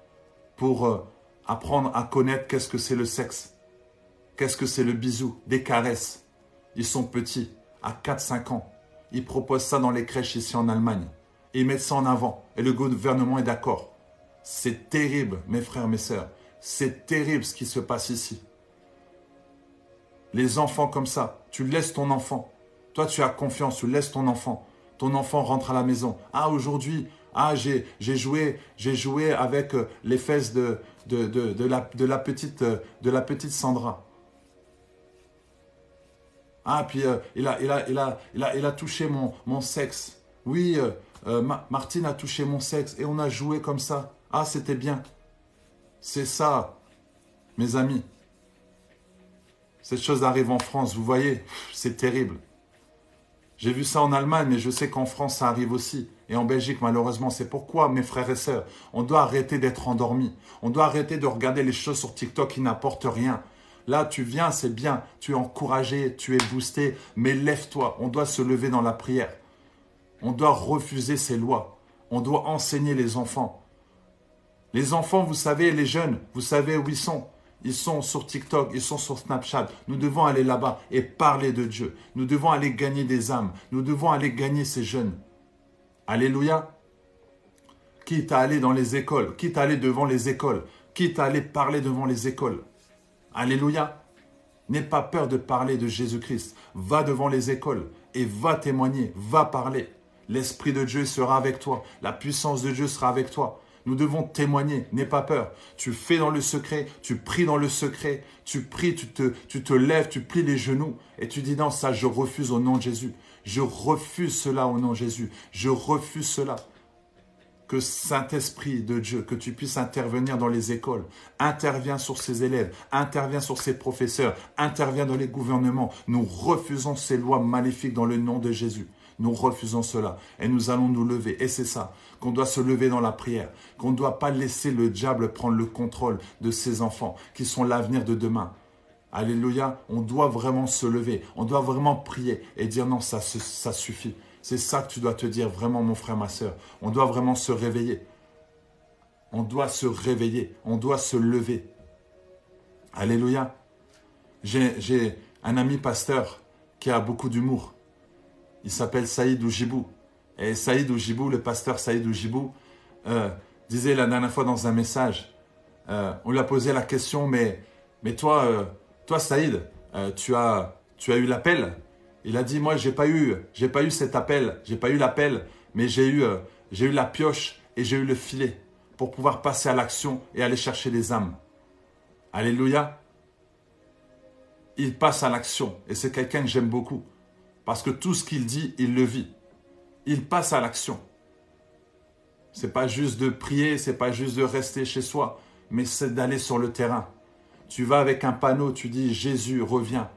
pour apprendre à connaître qu'est-ce que c'est le sexe. Qu'est-ce que c'est le bisou, des caresses. Ils sont petits, à 4-5 ans. Ils proposent ça dans les crèches ici en Allemagne. Et ils mettent ça en avant. Et le gouvernement est d'accord. C'est terrible, mes frères, mes sœurs. C'est terrible ce qui se passe ici. Les enfants comme ça, tu laisses ton enfant. Toi, tu as confiance, tu laisses ton enfant. Ton enfant rentre à la maison. Ah, aujourd'hui, j'ai joué avec les fesses de la petite Sandra. Ah, puis il a touché mon sexe. Oui, Martine a touché mon sexe et on a joué comme ça. Ah, c'était bien. C'est ça, mes amis. Cette chose arrive en France, vous voyez, c'est terrible. J'ai vu ça en Allemagne, mais je sais qu'en France, ça arrive aussi. Et en Belgique, malheureusement, c'est pourquoi, mes frères et sœurs, on doit arrêter d'être endormis. On doit arrêter de regarder les choses sur TikTok qui n'apportent rien. Là, tu viens, c'est bien, tu es encouragé, tu es boosté, mais lève-toi. On doit se lever dans la prière. On doit refuser ces lois. On doit enseigner les enfants. Les enfants, vous savez, les jeunes, vous savez où ils sont. Ils sont sur TikTok, ils sont sur Snapchat. Nous devons aller là-bas et parler de Dieu. Nous devons aller gagner des âmes. Nous devons aller gagner ces jeunes. Alléluia. Quitte à aller dans les écoles, quitte à aller devant les écoles, quitte à aller parler devant les écoles. Alléluia. N'aie pas peur de parler de Jésus-Christ. Va devant les écoles et va témoigner, va parler. L'Esprit de Dieu sera avec toi. La puissance de Dieu sera avec toi. Nous devons témoigner, n'aie pas peur. Tu fais dans le secret, tu pries dans le secret, tu pries, tu te lèves, tu plies les genoux et tu dis non, ça je refuse au nom de Jésus. Je refuse cela au nom de Jésus. Je refuse cela. Que Saint-Esprit de Dieu, que tu puisses intervenir dans les écoles, interviens sur ces élèves, interviens sur ces professeurs, interviens dans les gouvernements. Nous refusons ces lois maléfiques dans le nom de Jésus. Nous refusons cela et nous allons nous lever. Et c'est ça, qu'on doit se lever dans la prière, qu'on ne doit pas laisser le diable prendre le contrôle de ces enfants qui sont l'avenir de demain. Alléluia, on doit vraiment se lever, on doit vraiment prier et dire non, ça suffit. C'est ça que tu dois te dire vraiment, mon frère, ma soeur. On doit vraiment se réveiller. On doit se réveiller. On doit se lever. Alléluia. J'ai un ami pasteur qui a beaucoup d'humour. Il s'appelle Saïd Oujibou. Et Saïd Oujibou, le pasteur Saïd Oujibou, disait la dernière fois dans un message, on lui a posé la question, mais toi Saïd, tu as eu l'appel? Il a dit, moi, j'ai pas eu cet appel, j'ai pas eu l'appel, mais j'ai eu la pioche et j'ai eu le filet pour pouvoir passer à l'action et aller chercher les âmes. Alléluia. Il passe à l'action et c'est quelqu'un que j'aime beaucoup parce que tout ce qu'il dit, il le vit. Il passe à l'action. C'est pas juste de prier, c'est pas juste de rester chez soi, mais c'est d'aller sur le terrain. Tu vas avec un panneau, tu dis, Jésus, reviens.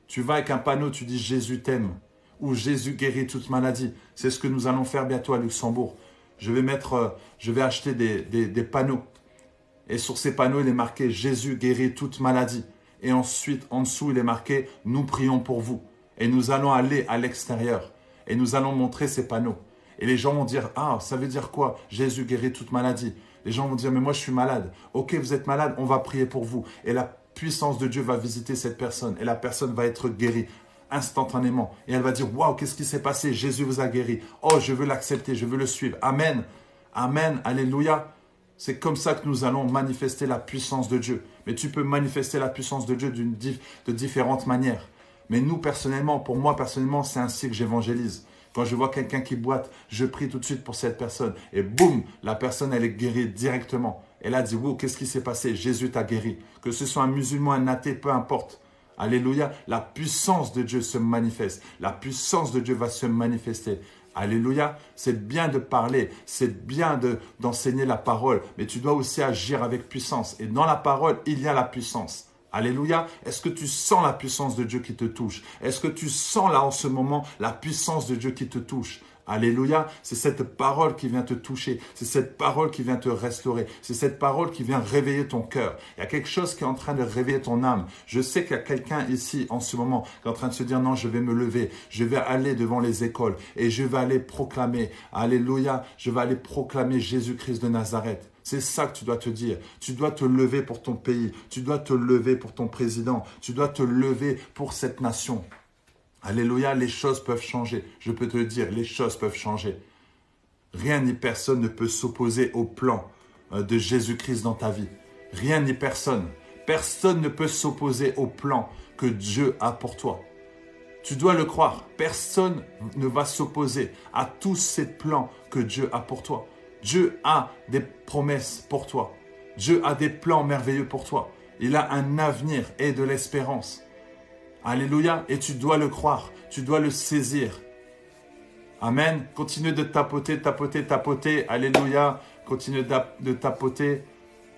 Tu vas avec un panneau, tu dis Jésus t'aime ou Jésus guérit toute maladie. C'est ce que nous allons faire bientôt à Luxembourg. Je vais acheter des panneaux. Et sur ces panneaux, il est marqué Jésus guérit toute maladie. Et ensuite, en dessous, il est marqué nous prions pour vous. Et nous allons aller à l'extérieur. Et nous allons montrer ces panneaux. Et les gens vont dire ah, ça veut dire quoi? Jésus guérit toute maladie. Les gens vont dire mais moi je suis malade. Ok, vous êtes malade, on va prier pour vous. Et la puissance de Dieu va visiter cette personne et la personne va être guérie instantanément. Et elle va dire, waouh, qu'est-ce qui s'est passé? Jésus vous a guéri. Oh, je veux l'accepter, je veux le suivre. Amen. Amen. Alléluia. C'est comme ça que nous allons manifester la puissance de Dieu. Mais tu peux manifester la puissance de Dieu de différentes manières. Mais nous, personnellement, pour moi, personnellement, c'est ainsi que j'évangélise. Quand je vois quelqu'un qui boite, je prie tout de suite pour cette personne. Et boum, la personne, elle est guérie directement. Elle a dit, wow, qu'est-ce qui s'est passé? Jésus t'a guéri. Que ce soit un musulman, un athée, peu importe. Alléluia. La puissance de Dieu se manifeste. La puissance de Dieu va se manifester. Alléluia. C'est bien de parler. C'est bien d'enseigner la parole. Mais tu dois aussi agir avec puissance. Et dans la parole, il y a la puissance. Alléluia. Est-ce que tu sens la puissance de Dieu qui te touche? Est-ce que tu sens là en ce moment la puissance de Dieu qui te touche? Alléluia, c'est cette parole qui vient te toucher, c'est cette parole qui vient te restaurer, c'est cette parole qui vient réveiller ton cœur. Il y a quelque chose qui est en train de réveiller ton âme. Je sais qu'il y a quelqu'un ici en ce moment qui est en train de se dire non, je vais me lever, je vais aller devant les écoles et je vais aller proclamer, alléluia, je vais aller proclamer Jésus-Christ de Nazareth. C'est ça que tu dois te dire. Tu dois te lever pour ton pays, tu dois te lever pour ton président, tu dois te lever pour cette nation. Alléluia, les choses peuvent changer. Je peux te le dire, les choses peuvent changer. Rien ni personne ne peut s'opposer au plan de Jésus-Christ dans ta vie. Rien ni personne. Personne ne peut s'opposer au plan que Dieu a pour toi. Tu dois le croire. Personne ne va s'opposer à tous ces plans que Dieu a pour toi. Dieu a des promesses pour toi. Dieu a des plans merveilleux pour toi. Il a un avenir et de l'espérance. Alléluia. Et tu dois le croire. Tu dois le saisir. Amen. Continue de tapoter, tapoter, tapoter. Alléluia. Continue de tapoter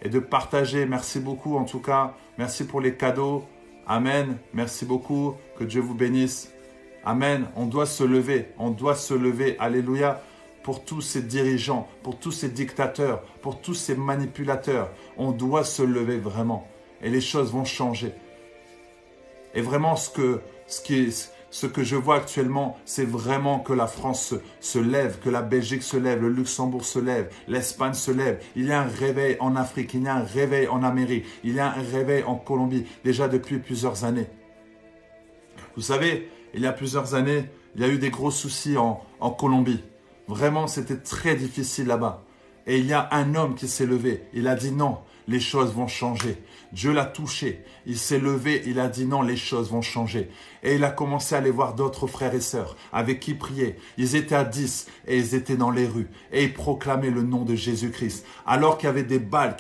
et de partager. Merci beaucoup en tout cas. Merci pour les cadeaux. Amen. Merci beaucoup. Que Dieu vous bénisse. Amen. On doit se lever. On doit se lever. Alléluia. Pour tous ces dirigeants, pour tous ces dictateurs, pour tous ces manipulateurs. On doit se lever vraiment. Et les choses vont changer. Et vraiment, ce que je vois actuellement, c'est vraiment que la France se lève, que la Belgique se lève, le Luxembourg se lève, l'Espagne se lève. Il y a un réveil en Afrique, il y a un réveil en Amérique, il y a un réveil en Colombie, déjà depuis plusieurs années. Vous savez, il y a plusieurs années, il y a eu des gros soucis en Colombie. Vraiment, c'était très difficile là-bas. Et il y a un homme qui s'est levé. Il a dit non, les choses vont changer. Dieu l'a touché. Il s'est levé, il a dit non, les choses vont changer. Et il a commencé à aller voir d'autres frères et sœurs avec qui prier. Ils étaient à 10 et ils étaient dans les rues. Et ils proclamaient le nom de Jésus-Christ. Alors qu'il y avait des balles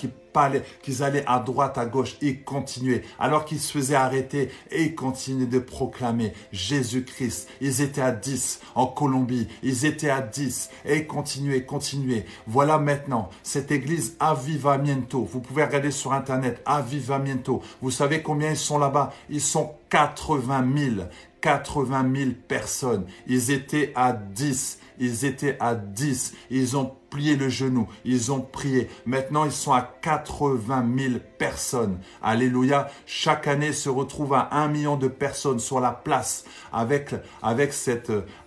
qu'ils allaient à droite, à gauche, ils continuaient. Alors qu'ils se faisaient arrêter et ils continuaient de proclamer Jésus-Christ. Ils étaient à 10 en Colombie. Ils étaient à 10 et ils continuaient. Voilà maintenant cette église Avivamiento. Vous pouvez regarder sur internet Avivamiento. Vous savez combien ils sont là-bas? Ils sont 80 000. 80 000 personnes. Ils étaient à 10. Ils étaient à 10. Ils ont plié le genou. Ils ont prié. Maintenant, ils sont à 80 000 personnes. Alléluia. Chaque année se retrouve à 1 million de personnes sur la place avec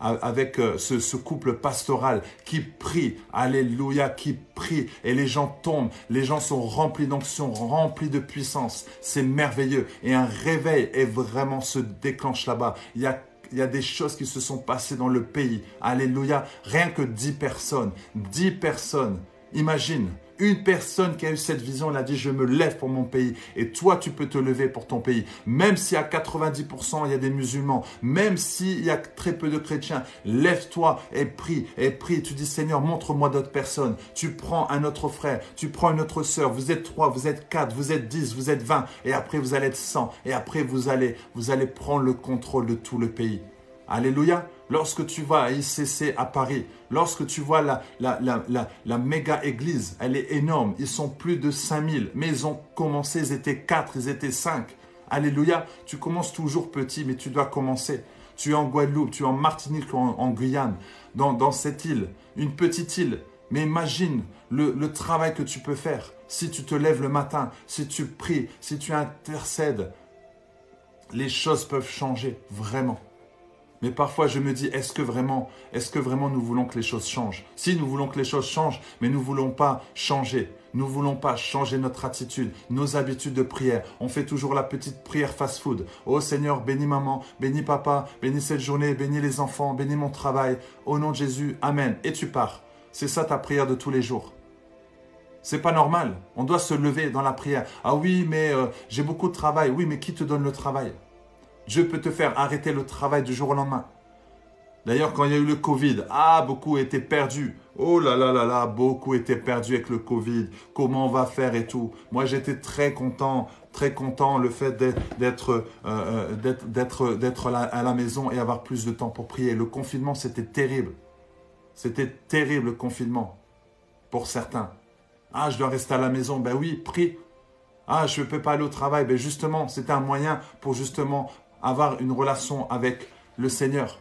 ce couple pastoral qui prie. Alléluia. Qui prie. Et les gens tombent. Les gens sont remplis d'onction, remplis de puissance. C'est merveilleux. Et un réveil est vraiment se déclenche là-bas. Il y a des choses qui se sont passées dans le pays. Alléluia. Rien que 10 personnes. 10 personnes. Imagine, une personne qui a eu cette vision, elle a dit, je me lève pour mon pays. Et toi, tu peux te lever pour ton pays. Même si à 90%, il y a des musulmans. Même s'il y a très peu de chrétiens. Lève-toi et prie. Et prie. Tu dis, Seigneur, montre-moi d'autres personnes. Tu prends un autre frère. Tu prends une autre sœur. Vous êtes 3, vous êtes 4, vous êtes 10, vous êtes 20. Et après, vous allez être 100. Et après, vous allez prendre le contrôle de tout le pays. Alléluia. Lorsque tu vas à ICC à Paris, lorsque tu vois la méga église, elle est énorme. Ils sont plus de 5000. Mais ils ont commencé, ils étaient 4, ils étaient 5. Alléluia. Tu commences toujours petit, mais tu dois commencer. Tu es en Guadeloupe, tu es en Martinique, en Guyane, dans cette île, une petite île. Mais imagine le travail que tu peux faire si tu te lèves le matin, si tu pries, si tu intercèdes. Les choses peuvent changer, vraiment. Mais parfois, je me dis, est-ce que vraiment nous voulons que les choses changent? Si nous voulons que les choses changent, mais nous ne voulons pas changer. Nous ne voulons pas changer notre attitude, nos habitudes de prière. On fait toujours la petite prière fast-food. Oh Seigneur, bénis maman, bénis papa, bénis cette journée, bénis les enfants, bénis mon travail. Au nom de Jésus, Amen. Et tu pars. C'est ça ta prière de tous les jours. C'est pas normal. On doit se lever dans la prière. Ah oui, mais j'ai beaucoup de travail. Oui, mais qui te donne le travail? Dieu peut te faire arrêter le travail du jour au lendemain. D'ailleurs, quand il y a eu le Covid, beaucoup étaient perdus. Oh là là là là, beaucoup étaient perdus avec le Covid. Comment on va faire et tout. Moi, j'étais très content le fait d'être à la maison et avoir plus de temps pour prier. Le confinement, c'était terrible. C'était terrible le confinement pour certains. Je dois rester à la maison. Ben oui, prie. Je ne peux pas aller au travail. Ben justement, c'était un moyen pour justement avoir une relation avec le Seigneur.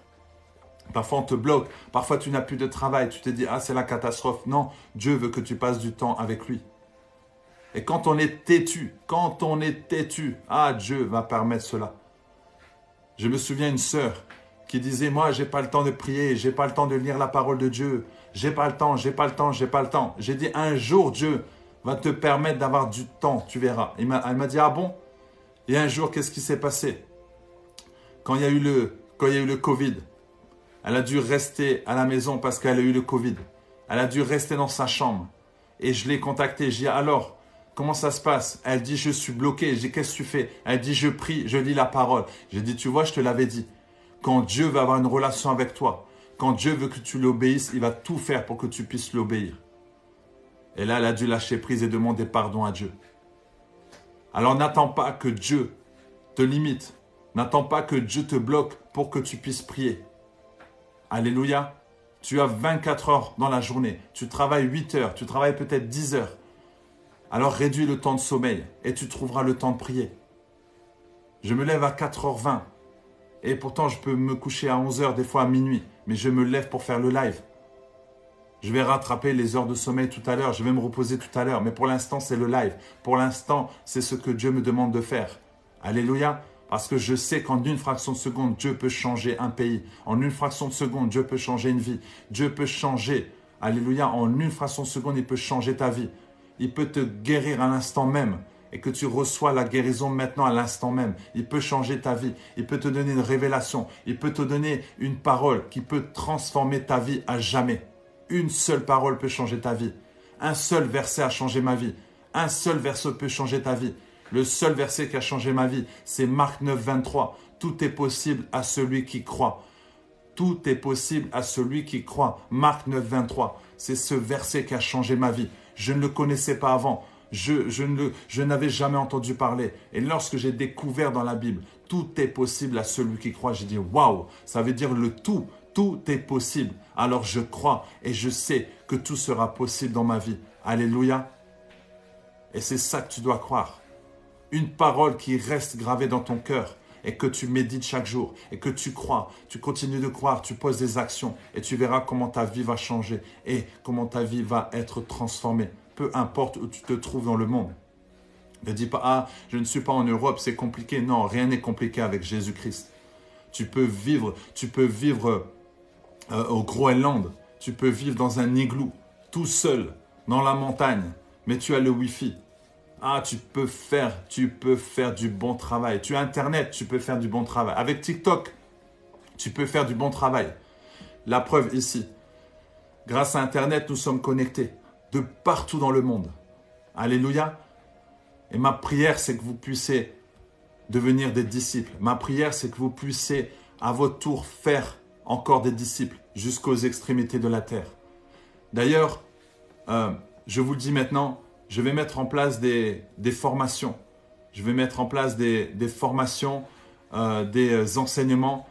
Parfois, on te bloque. Parfois, tu n'as plus de travail. Tu te dis, c'est la catastrophe. Non, Dieu veut que tu passes du temps avec lui. Et quand on est têtu, Dieu va permettre cela. Je me souviens d'une sœur qui disait, moi, je n'ai pas le temps de prier, je n'ai pas le temps de lire la parole de Dieu. J'ai pas le temps. J'ai dit, un jour, Dieu va te permettre d'avoir du temps, tu verras. Elle m'a dit, ah bon? Et un jour, qu'est-ce qui s'est passé? Quand il y a eu le Covid, elle a dû rester à la maison parce qu'elle a eu le Covid. Elle a dû rester dans sa chambre. Et je l'ai contactée. J'ai dit, alors, comment ça se passe? Elle dit, je suis bloquée. J'ai dit, qu'est-ce que tu fais? Elle dit, je prie, je lis la parole. J'ai dit, tu vois, je te l'avais dit. Quand Dieu veut avoir une relation avec toi, quand Dieu veut que tu l'obéisses, il va tout faire pour que tu puisses l'obéir. Et là, elle a dû lâcher prise et demander pardon à Dieu. Alors, n'attends pas que Dieu te limite. N'attends pas que Dieu te bloque pour que tu puisses prier. Alléluia. Tu as 24 heures dans la journée. Tu travailles 8 heures. Tu travailles peut-être 10 heures. Alors réduis le temps de sommeil et tu trouveras le temps de prier. Je me lève à 4h20 et pourtant je peux me coucher à 11h, des fois à minuit. Mais je me lève pour faire le live. Je vais rattraper les heures de sommeil tout à l'heure. Je vais me reposer tout à l'heure. Mais pour l'instant, c'est le live. Pour l'instant, c'est ce que Dieu me demande de faire. Alléluia. Parce que je sais qu'en une fraction de seconde, Dieu peut changer un pays. En une fraction de seconde, Dieu peut changer une vie. Dieu peut changer. Alléluia. En une fraction de seconde, il peut changer ta vie. Il peut te guérir à l'instant même. Et que tu reçois la guérison maintenant à l'instant même. Il peut changer ta vie. Il peut te donner une révélation. Il peut te donner une parole qui peut transformer ta vie à jamais. Une seule parole peut changer ta vie. Un seul verset a changé ma vie. Un seul verset peut changer ta vie. Le seul verset qui a changé ma vie, c'est Marc 9, 23. Tout est possible à celui qui croit. Tout est possible à celui qui croit. Marc 9, 23. C'est ce verset qui a changé ma vie. Je ne le connaissais pas avant. Je n'avais jamais entendu parler. Et lorsque j'ai découvert dans la Bible, tout est possible à celui qui croit, j'ai dit waouh, ça veut dire le tout. Tout est possible. Alors je crois et je sais que tout sera possible dans ma vie. Alléluia. Et c'est ça que tu dois croire. Une parole qui reste gravée dans ton cœur et que tu médites chaque jour et que tu crois, tu continues de croire, tu poses des actions et tu verras comment ta vie va changer et comment ta vie va être transformée. Peu importe où tu te trouves dans le monde. Ne dis pas, ah, je ne suis pas en Europe, c'est compliqué. Non, rien n'est compliqué avec Jésus-Christ. Tu peux vivre au Groenland, tu peux vivre dans un igloo, tout seul, dans la montagne, mais tu as le Wi-Fi. Ah, tu peux faire du bon travail. Tu as Internet, tu peux faire du bon travail. Avec TikTok, tu peux faire du bon travail. La preuve ici, grâce à Internet, nous sommes connectés de partout dans le monde. Alléluia. Et ma prière, c'est que vous puissiez devenir des disciples. Ma prière, c'est que vous puissiez à votre tour faire encore des disciples jusqu'aux extrémités de la terre. D'ailleurs, je vous le dis maintenant, je vais mettre en place des formations. Je vais mettre en place des formations, des enseignements,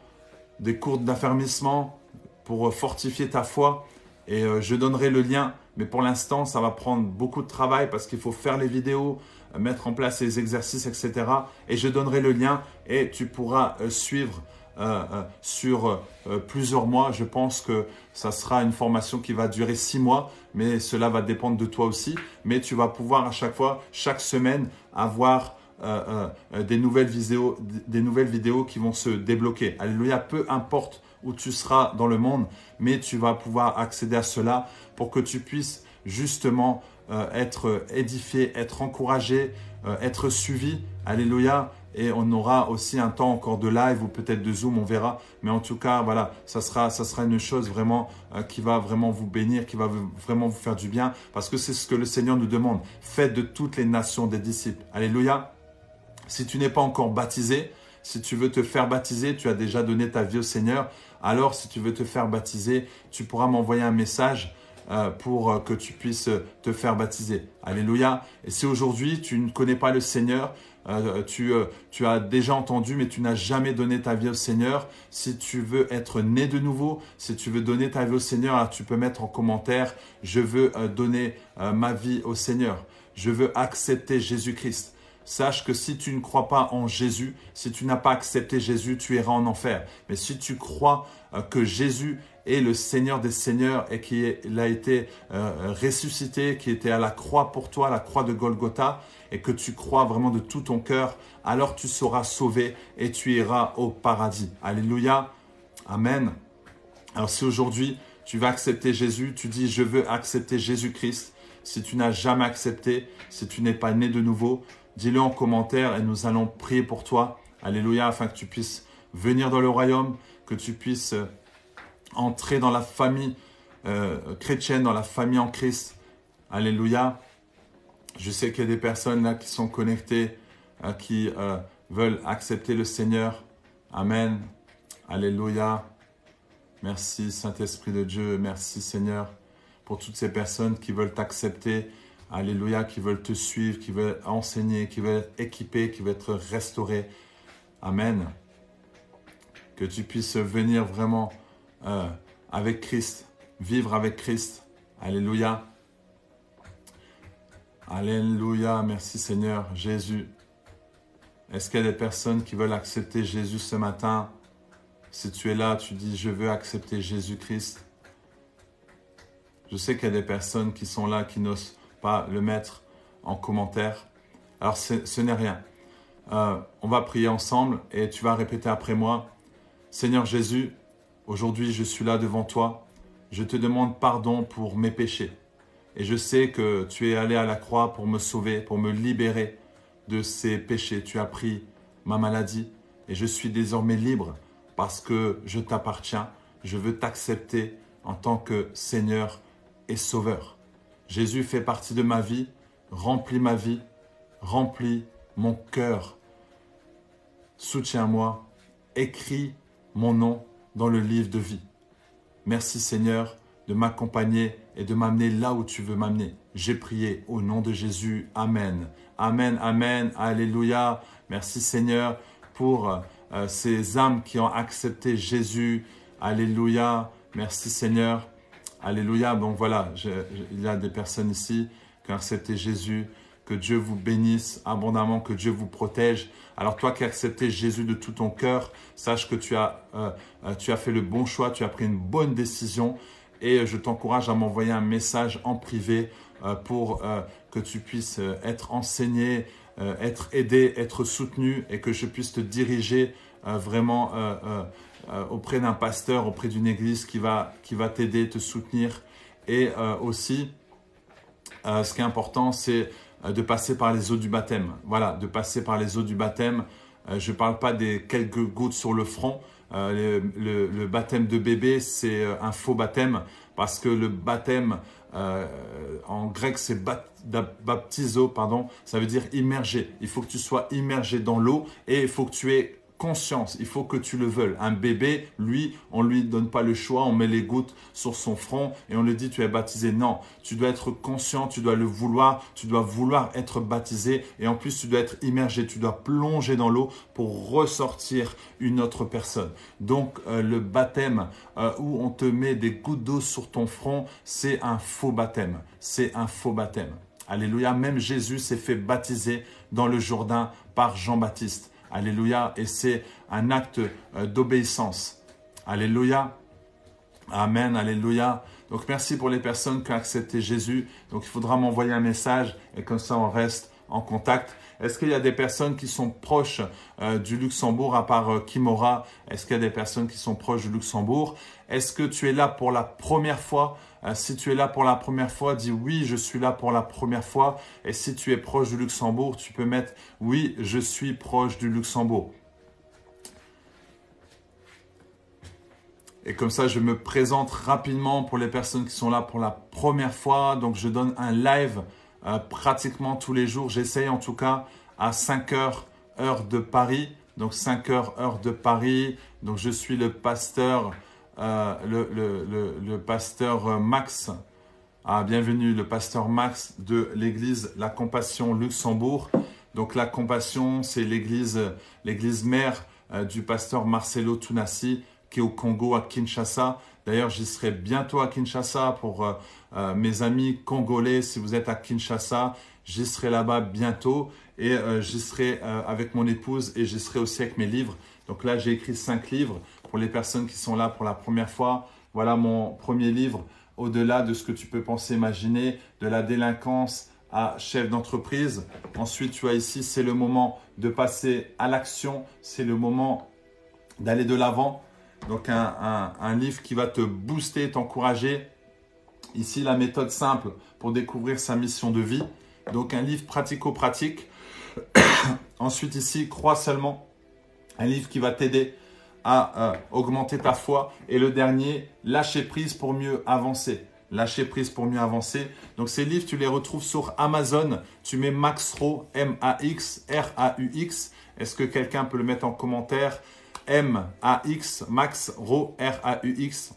des cours d'affermissement pour fortifier ta foi. Et je donnerai le lien. Mais pour l'instant, ça va prendre beaucoup de travail parce qu'il faut faire les vidéos, mettre en place les exercices, etc. Et je donnerai le lien et tu pourras suivre sur plusieurs mois. Je pense que ça sera une formation qui va durer 6 mois, mais cela va dépendre de toi aussi. Mais tu vas pouvoir à chaque fois, chaque semaine, avoir des nouvelles vidéos qui vont se débloquer. Alléluia, peu importe où tu seras dans le monde, mais tu vas pouvoir accéder à cela pour que tu puisses justement être édifié, être encouragé, être suivi. Alléluia. Et on aura aussi un temps encore de live ou peut-être de Zoom, on verra. Mais en tout cas, voilà, ça sera une chose vraiment qui va vraiment vous bénir, qui va vraiment vous faire du bien. Parce que c'est ce que le Seigneur nous demande. Faites de toutes les nations des disciples. Alléluia. Si tu n'es pas encore baptisé, si tu veux te faire baptiser, tu as déjà donné ta vie au Seigneur. Alors, si tu veux te faire baptiser, tu pourras m'envoyer un message pour que tu puisses te faire baptiser. Alléluia. Et si aujourd'hui, tu ne connais pas le Seigneur, tu as déjà entendu, mais tu n'as jamais donné ta vie au Seigneur. Si tu veux être né de nouveau, si tu veux donner ta vie au Seigneur, alors tu peux mettre en commentaire « Je veux donner ma vie au Seigneur. Je veux accepter Jésus-Christ. » Sache que si tu ne crois pas en Jésus, si tu n'as pas accepté Jésus, tu iras en enfer. Mais si tu crois que Jésus est le Seigneur des Seigneurs et qu'il a été ressuscité, qui était à la croix pour toi, la croix de Golgotha, et que tu crois vraiment de tout ton cœur, alors tu seras sauvé et tu iras au paradis. Alléluia. Amen. Alors si aujourd'hui tu vas accepter Jésus, tu dis « Je veux accepter Jésus-Christ ». Si tu n'as jamais accepté, si tu n'es pas né de nouveau, dis-le en commentaire et nous allons prier pour toi. Alléluia, afin que tu puisses venir dans le royaume, que tu puisses entrer dans la famille chrétienne, dans la famille en Christ. Alléluia. Je sais qu'il y a des personnes là qui sont connectées, qui veulent accepter le Seigneur. Amen. Alléluia. Merci Saint-Esprit de Dieu. Merci Seigneur pour toutes ces personnes qui veulent t'accepter. Alléluia, qui veulent te suivre, qui veulent enseigner, qui veulent être équipés, qui veulent être restaurés. Amen. que tu puisses venir vraiment avec Christ, vivre avec Christ. Alléluia. Alléluia, merci Seigneur, Jésus. Est-ce qu'il y a des personnes qui veulent accepter Jésus ce matin? Si tu es là, tu dis, je veux accepter Jésus-Christ. Je sais qu'il y a des personnes qui sont là, qui n'osent pas le mettre en commentaire. Alors, ce n'est rien. On va prier ensemble et tu vas répéter après moi. Seigneur Jésus, aujourd'hui, je suis là devant toi. Je te demande pardon pour mes péchés. Et je sais que tu es allé à la croix pour me sauver, pour me libérer de ces péchés. Tu as pris ma maladie et je suis désormais libre parce que je t'appartiens. Je veux t'accepter en tant que Seigneur et Sauveur. Jésus fait partie de ma vie, remplis ma vie, remplis mon cœur. Soutiens-moi, écris mon nom dans le livre de vie. Merci Seigneur de m'accompagner et de m'amener là où tu veux m'amener. J'ai prié au nom de Jésus. Amen. Amen, amen. Alléluia. Merci Seigneur pour ces âmes qui ont accepté Jésus. Alléluia. Merci Seigneur. Alléluia. Donc voilà, il y a des personnes ici qui ont accepté Jésus. Que Dieu vous bénisse abondamment, que Dieu vous protège. Alors toi qui as accepté Jésus de tout ton cœur, sache que tu as fait le bon choix, tu as pris une bonne décision. Et je t'encourage à m'envoyer un message en privé pour que tu puisses être enseigné, être aidé, être soutenu et que je puisse te diriger vraiment auprès d'un pasteur, auprès d'une église qui va t'aider, te soutenir. Et aussi, ce qui est important, c'est de passer par les eaux du baptême. Voilà, de passer par les eaux du baptême. Je ne parle pas des quelques gouttes sur le front. Le baptême de bébé, c'est un faux baptême parce que le baptême, en grec, c'est baptizo, pardon, ça veut dire immergé. Il faut que tu sois immergé dans l'eau et il faut que tu aies conscience, il faut que tu le veuilles. Un bébé, lui, on ne lui donne pas le choix, on met les gouttes sur son front et on lui dit tu es baptisé. Non, tu dois être conscient, tu dois le vouloir, tu dois vouloir être baptisé et en plus tu dois être immergé, tu dois plonger dans l'eau pour ressortir une autre personne. Donc le baptême où on te met des gouttes d'eau sur ton front, c'est un faux baptême, c'est un faux baptême. Alléluia, même Jésus s'est fait baptiser dans le Jourdain par Jean-Baptiste. Alléluia. Et c'est un acte d'obéissance. Alléluia. Amen. Alléluia. Donc, merci pour les personnes qui ont accepté Jésus. Donc, il faudra m'envoyer un message et comme ça, on reste en contact. Est-ce qu'il y a des personnes qui sont proches du Luxembourg à part Kimora? Est-ce qu'il y a des personnes qui sont proches du Luxembourg? Est-ce que tu es là pour la première fois? Si tu es là pour la première fois, dis oui, je suis là pour la première fois. Et si tu es proche du Luxembourg, tu peux mettre oui, je suis proche du Luxembourg. Et comme ça, je me présente rapidement pour les personnes qui sont là pour la première fois. Donc, je donne un live pratiquement tous les jours. J'essaye en tout cas à 5 heures, heure de Paris. Donc, 5 heures, heure de Paris. Donc, je suis le pasteur... le pasteur Max, bienvenue, le pasteur Max de l'église La Compassion Luxembourg. Donc la Compassion, c'est l'église mère du pasteur Marcelo Tunasi qui est au Congo, à Kinshasa. D'ailleurs, j'y serai bientôt à Kinshasa pour mes amis congolais. Si vous êtes à Kinshasa, j'y serai là-bas bientôt et j'y serai avec mon épouse et j'y serai aussi avec mes livres. Donc là, j'ai écrit 5 livres pour les personnes qui sont là pour la première fois. Voilà mon premier livre, Au-delà de ce que tu peux penser, imaginer, de la délinquance à chef d'entreprise. Ensuite, tu as ici, c'est le moment de passer à l'action. C'est le moment d'aller de l'avant. Donc, un livre qui va te booster, t'encourager. Ici, la méthode simple pour découvrir sa mission de vie. Donc, un livre pratico-pratique. Ensuite, ici, Crois seulement. Un livre qui va t'aider à augmenter ta foi. Et le dernier, Lâcher prise pour mieux avancer. Lâcher prise pour mieux avancer. Donc, ces livres, tu les retrouves sur Amazon. Tu mets Max Raux, M-A-X-R-A-U-X. Est-ce que quelqu'un peut le mettre en commentaire? M-A-X, Max Raux, R-A-U-X.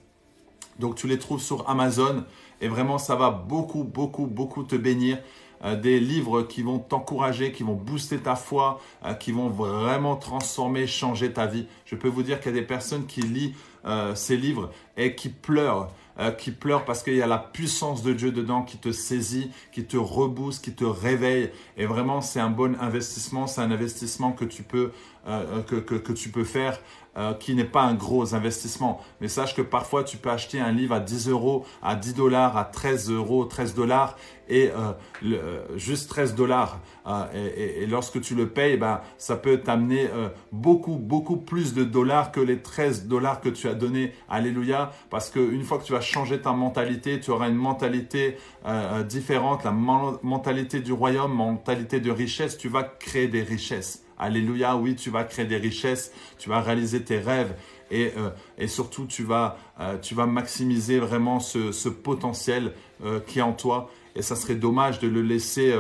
Donc, tu les trouves sur Amazon. Et vraiment, ça va beaucoup te bénir. des livres qui vont t'encourager, qui vont booster ta foi, qui vont vraiment transformer, changer ta vie. Je peux vous dire qu'il y a des personnes qui lisent ces livres et qui pleurent parce qu'il y a la puissance de Dieu dedans qui te saisit, qui te rebooste, qui te réveille. Et vraiment, c'est un bon investissement. C'est un investissement que tu peux faire, qui n'est pas un gros investissement. Mais sache que parfois, tu peux acheter un livre à 10 €, à 10 $, à 13 €, 13 $, et juste 13 $. Et lorsque tu le payes, ça peut t'amener beaucoup plus de dollars que les 13 $ que tu as donnés. Alléluia. Parce qu'une fois que tu vas changer ta mentalité, tu auras une mentalité différente, la mentalité du royaume, mentalité de richesse. Tu vas créer des richesses. Alléluia, oui, tu vas créer des richesses, tu vas réaliser tes rêves et surtout tu vas maximiser vraiment ce potentiel qui est en toi. Et ça serait dommage de le laisser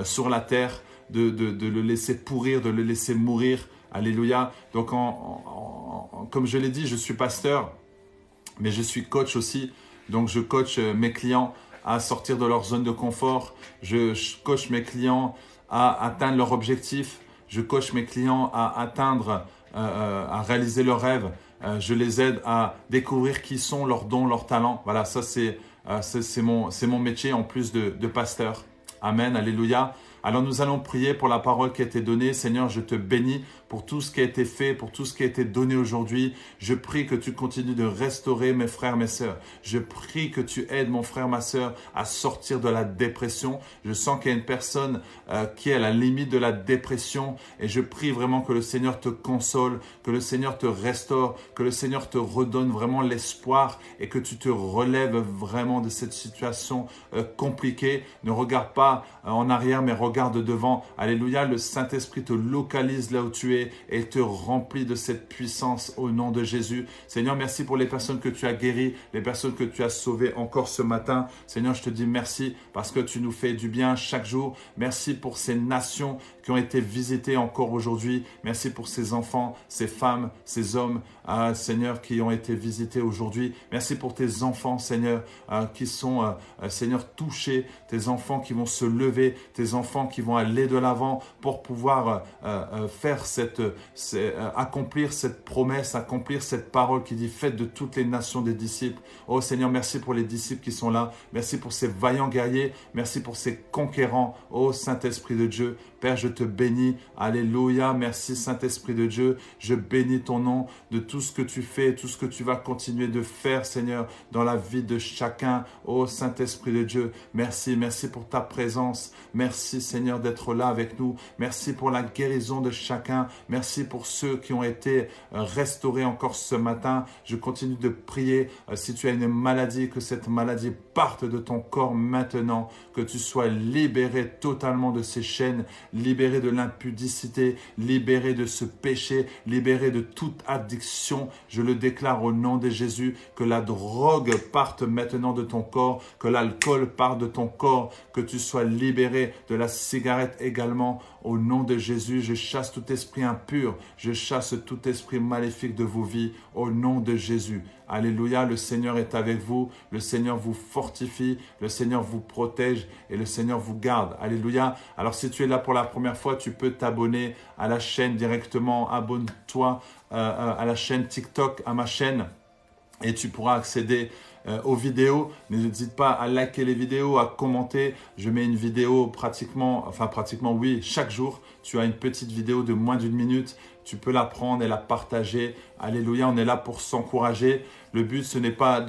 sur la terre, de le laisser pourrir, de le laisser mourir. Alléluia. Donc comme je l'ai dit, je suis pasteur, mais je suis coach aussi. Donc je coach mes clients à sortir de leur zone de confort. Je coach mes clients à atteindre leur objectif. Je coach mes clients à atteindre, à réaliser leurs rêves. Je les aide à découvrir qui sont leurs dons, leurs talents. Voilà, ça c'est mon métier en plus de pasteur. Amen, alléluia. Alors nous allons prier pour la parole qui a été donnée. Seigneur, je te bénis pour tout ce qui a été fait, pour tout ce qui a été donné aujourd'hui. Je prie que tu continues de restaurer mes frères, mes sœurs. Je prie que tu aides mon frère, ma sœur à sortir de la dépression. Je sens qu'il y a une personne qui est à la limite de la dépression et je prie vraiment que le Seigneur te console, que le Seigneur te restaure, que le Seigneur te redonne vraiment l'espoir et que tu te relèves vraiment de cette situation compliquée. Ne regarde pas en arrière, mais regarde devant. Alléluia, le Saint-Esprit te localise là où tu es et te remplit de cette puissance au nom de Jésus. Seigneur, merci pour les personnes que tu as guéries, les personnes que tu as sauvées encore ce matin. Seigneur, je te dis merci parce que tu nous fais du bien chaque jour. Merci pour ces nations qui ont été visitées encore aujourd'hui. Merci pour ces enfants, ces femmes, ces hommes, Seigneur, qui ont été visités aujourd'hui. Merci pour tes enfants, Seigneur, qui sont, Seigneur, touchés. Tes enfants qui vont se lever, tes enfants qui vont aller de l'avant pour pouvoir faire accomplir cette promesse, accomplir cette parole qui dit faites de toutes les nations des disciples. Oh Seigneur, merci pour les disciples qui sont là. Merci pour ces vaillants guerriers. Merci pour ces conquérants. Oh Saint-Esprit de Dieu, Père, je te bénis. Alléluia. Merci Saint-Esprit de Dieu. Je bénis ton nom de tout ce que tu fais, tout ce que tu vas continuer de faire, Seigneur, dans la vie de chacun. Oh Saint-Esprit de Dieu, merci. Merci pour ta présence. Merci Seigneur d'être là avec nous. Merci pour la guérison de chacun. Merci pour ceux qui ont été restaurés encore ce matin. Je continue de prier. Si tu as une maladie, que cette maladie parte de ton corps maintenant. Que tu sois libéré totalement de ces chaînes, libéré de l'impudicité, libéré de ce péché, libéré de toute addiction. Je le déclare au nom de Jésus. Que la drogue parte maintenant de ton corps. Que l'alcool parte de ton corps. Que tu sois libéré de la cigarette également. Au nom de Jésus, je chasse tout esprit impur. Je chasse tout esprit maléfique de vos vies. Au nom de Jésus. Alléluia, le Seigneur est avec vous. Le Seigneur vous fortifie. Le Seigneur vous protège et le Seigneur vous garde. Alléluia. Alors si tu es là pour la première fois, tu peux t'abonner à la chaîne directement. Abonne-toi à la chaîne TikTok, à ma chaîne. Et tu pourras accéder aux vidéos. N'hésite pas à liker les vidéos, à commenter. Je mets une vidéo pratiquement oui, chaque jour. Tu as une petite vidéo de moins d'1 minute. Tu peux la prendre et la partager. Alléluia, on est là pour s'encourager. Le but, ce n'est pas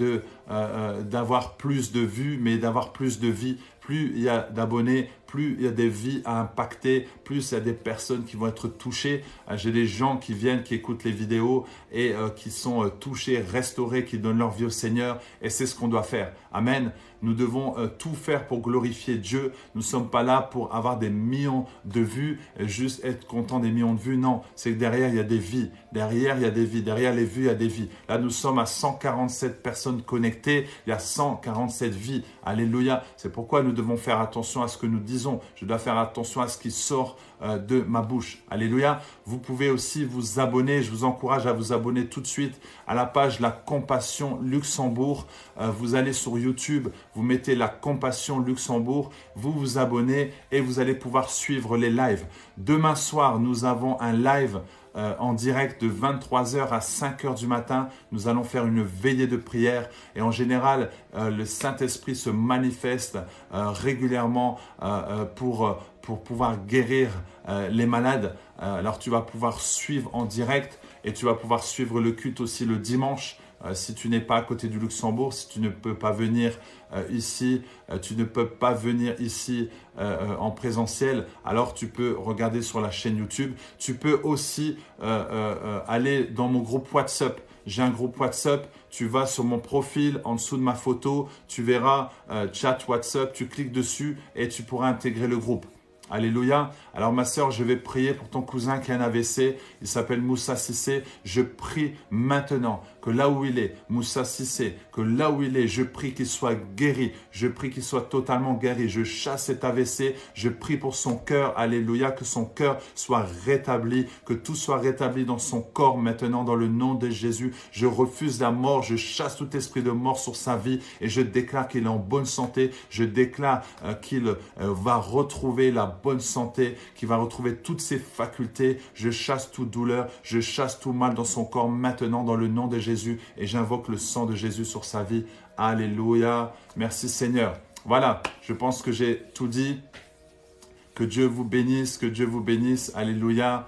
d'avoir plus de vues, mais d'avoir plus de vie. Plus il y a d'abonnés, plus il y a des vies à impacter, plus il y a des personnes qui vont être touchées. J'ai des gens qui viennent, qui écoutent les vidéos et qui sont touchés, restaurés, qui donnent leur vie au Seigneur. Et c'est ce qu'on doit faire. Amen. Nous devons tout faire pour glorifier Dieu. Nous ne sommes pas là pour avoir des millions de vues, juste être content des millions de vues. Non, c'est que derrière, il y a des vies. Derrière, il y a des vies. Derrière les vues, il y a des vies. Là, nous sommes à 147 personnes connectées. Il y a 147 vies. Alléluia. C'est pourquoi nous devons faire attention à ce que nous disons. Je dois faire attention à ce qui sort de ma bouche. Alléluia. Vous pouvez aussi vous abonner. Je vous encourage à vous abonner tout de suite à la page La Compassion Luxembourg. Vous allez sur YouTube, vous mettez La Compassion Luxembourg, vous vous abonnez et vous allez pouvoir suivre les lives. Demain soir, nous avons un live en direct de 23h à 5h du matin. Nous allons faire une veillée de prière et en général, le Saint-Esprit se manifeste régulièrement pour pouvoir guérir les malades. Alors tu vas pouvoir suivre en direct et tu vas pouvoir suivre le culte aussi le dimanche. Si tu n'es pas à côté du Luxembourg, si tu ne peux pas venir ici, en présentiel, alors tu peux regarder sur la chaîne YouTube. Tu peux aussi aller dans mon groupe WhatsApp. J'ai un groupe WhatsApp, tu vas sur mon profil en dessous de ma photo, tu verras chat WhatsApp, tu cliques dessus et tu pourras intégrer le groupe. Alléluia. Alors ma sœur, je vais prier pour ton cousin qui a un AVC. Il s'appelle Moussa Sissé. Je prie maintenant que là où il est, Moussa Sissé, que là où il est, je prie qu'il soit guéri. Je prie qu'il soit totalement guéri. Je chasse cet AVC. Je prie pour son cœur. Alléluia. Que son cœur soit rétabli. Que tout soit rétabli dans son corps maintenant dans le nom de Jésus. Je refuse la mort. Je chasse tout esprit de mort sur sa vie et je déclare qu'il est en bonne santé. Je déclare qu'il va retrouver la bonne santé, qui va retrouver toutes ses facultés. Je chasse toute douleur, je chasse tout mal dans son corps maintenant dans le nom de Jésus et j'invoque le sang de Jésus sur sa vie. Alléluia. Merci Seigneur. Voilà, je pense que j'ai tout dit. Que Dieu vous bénisse, que Dieu vous bénisse. Alléluia.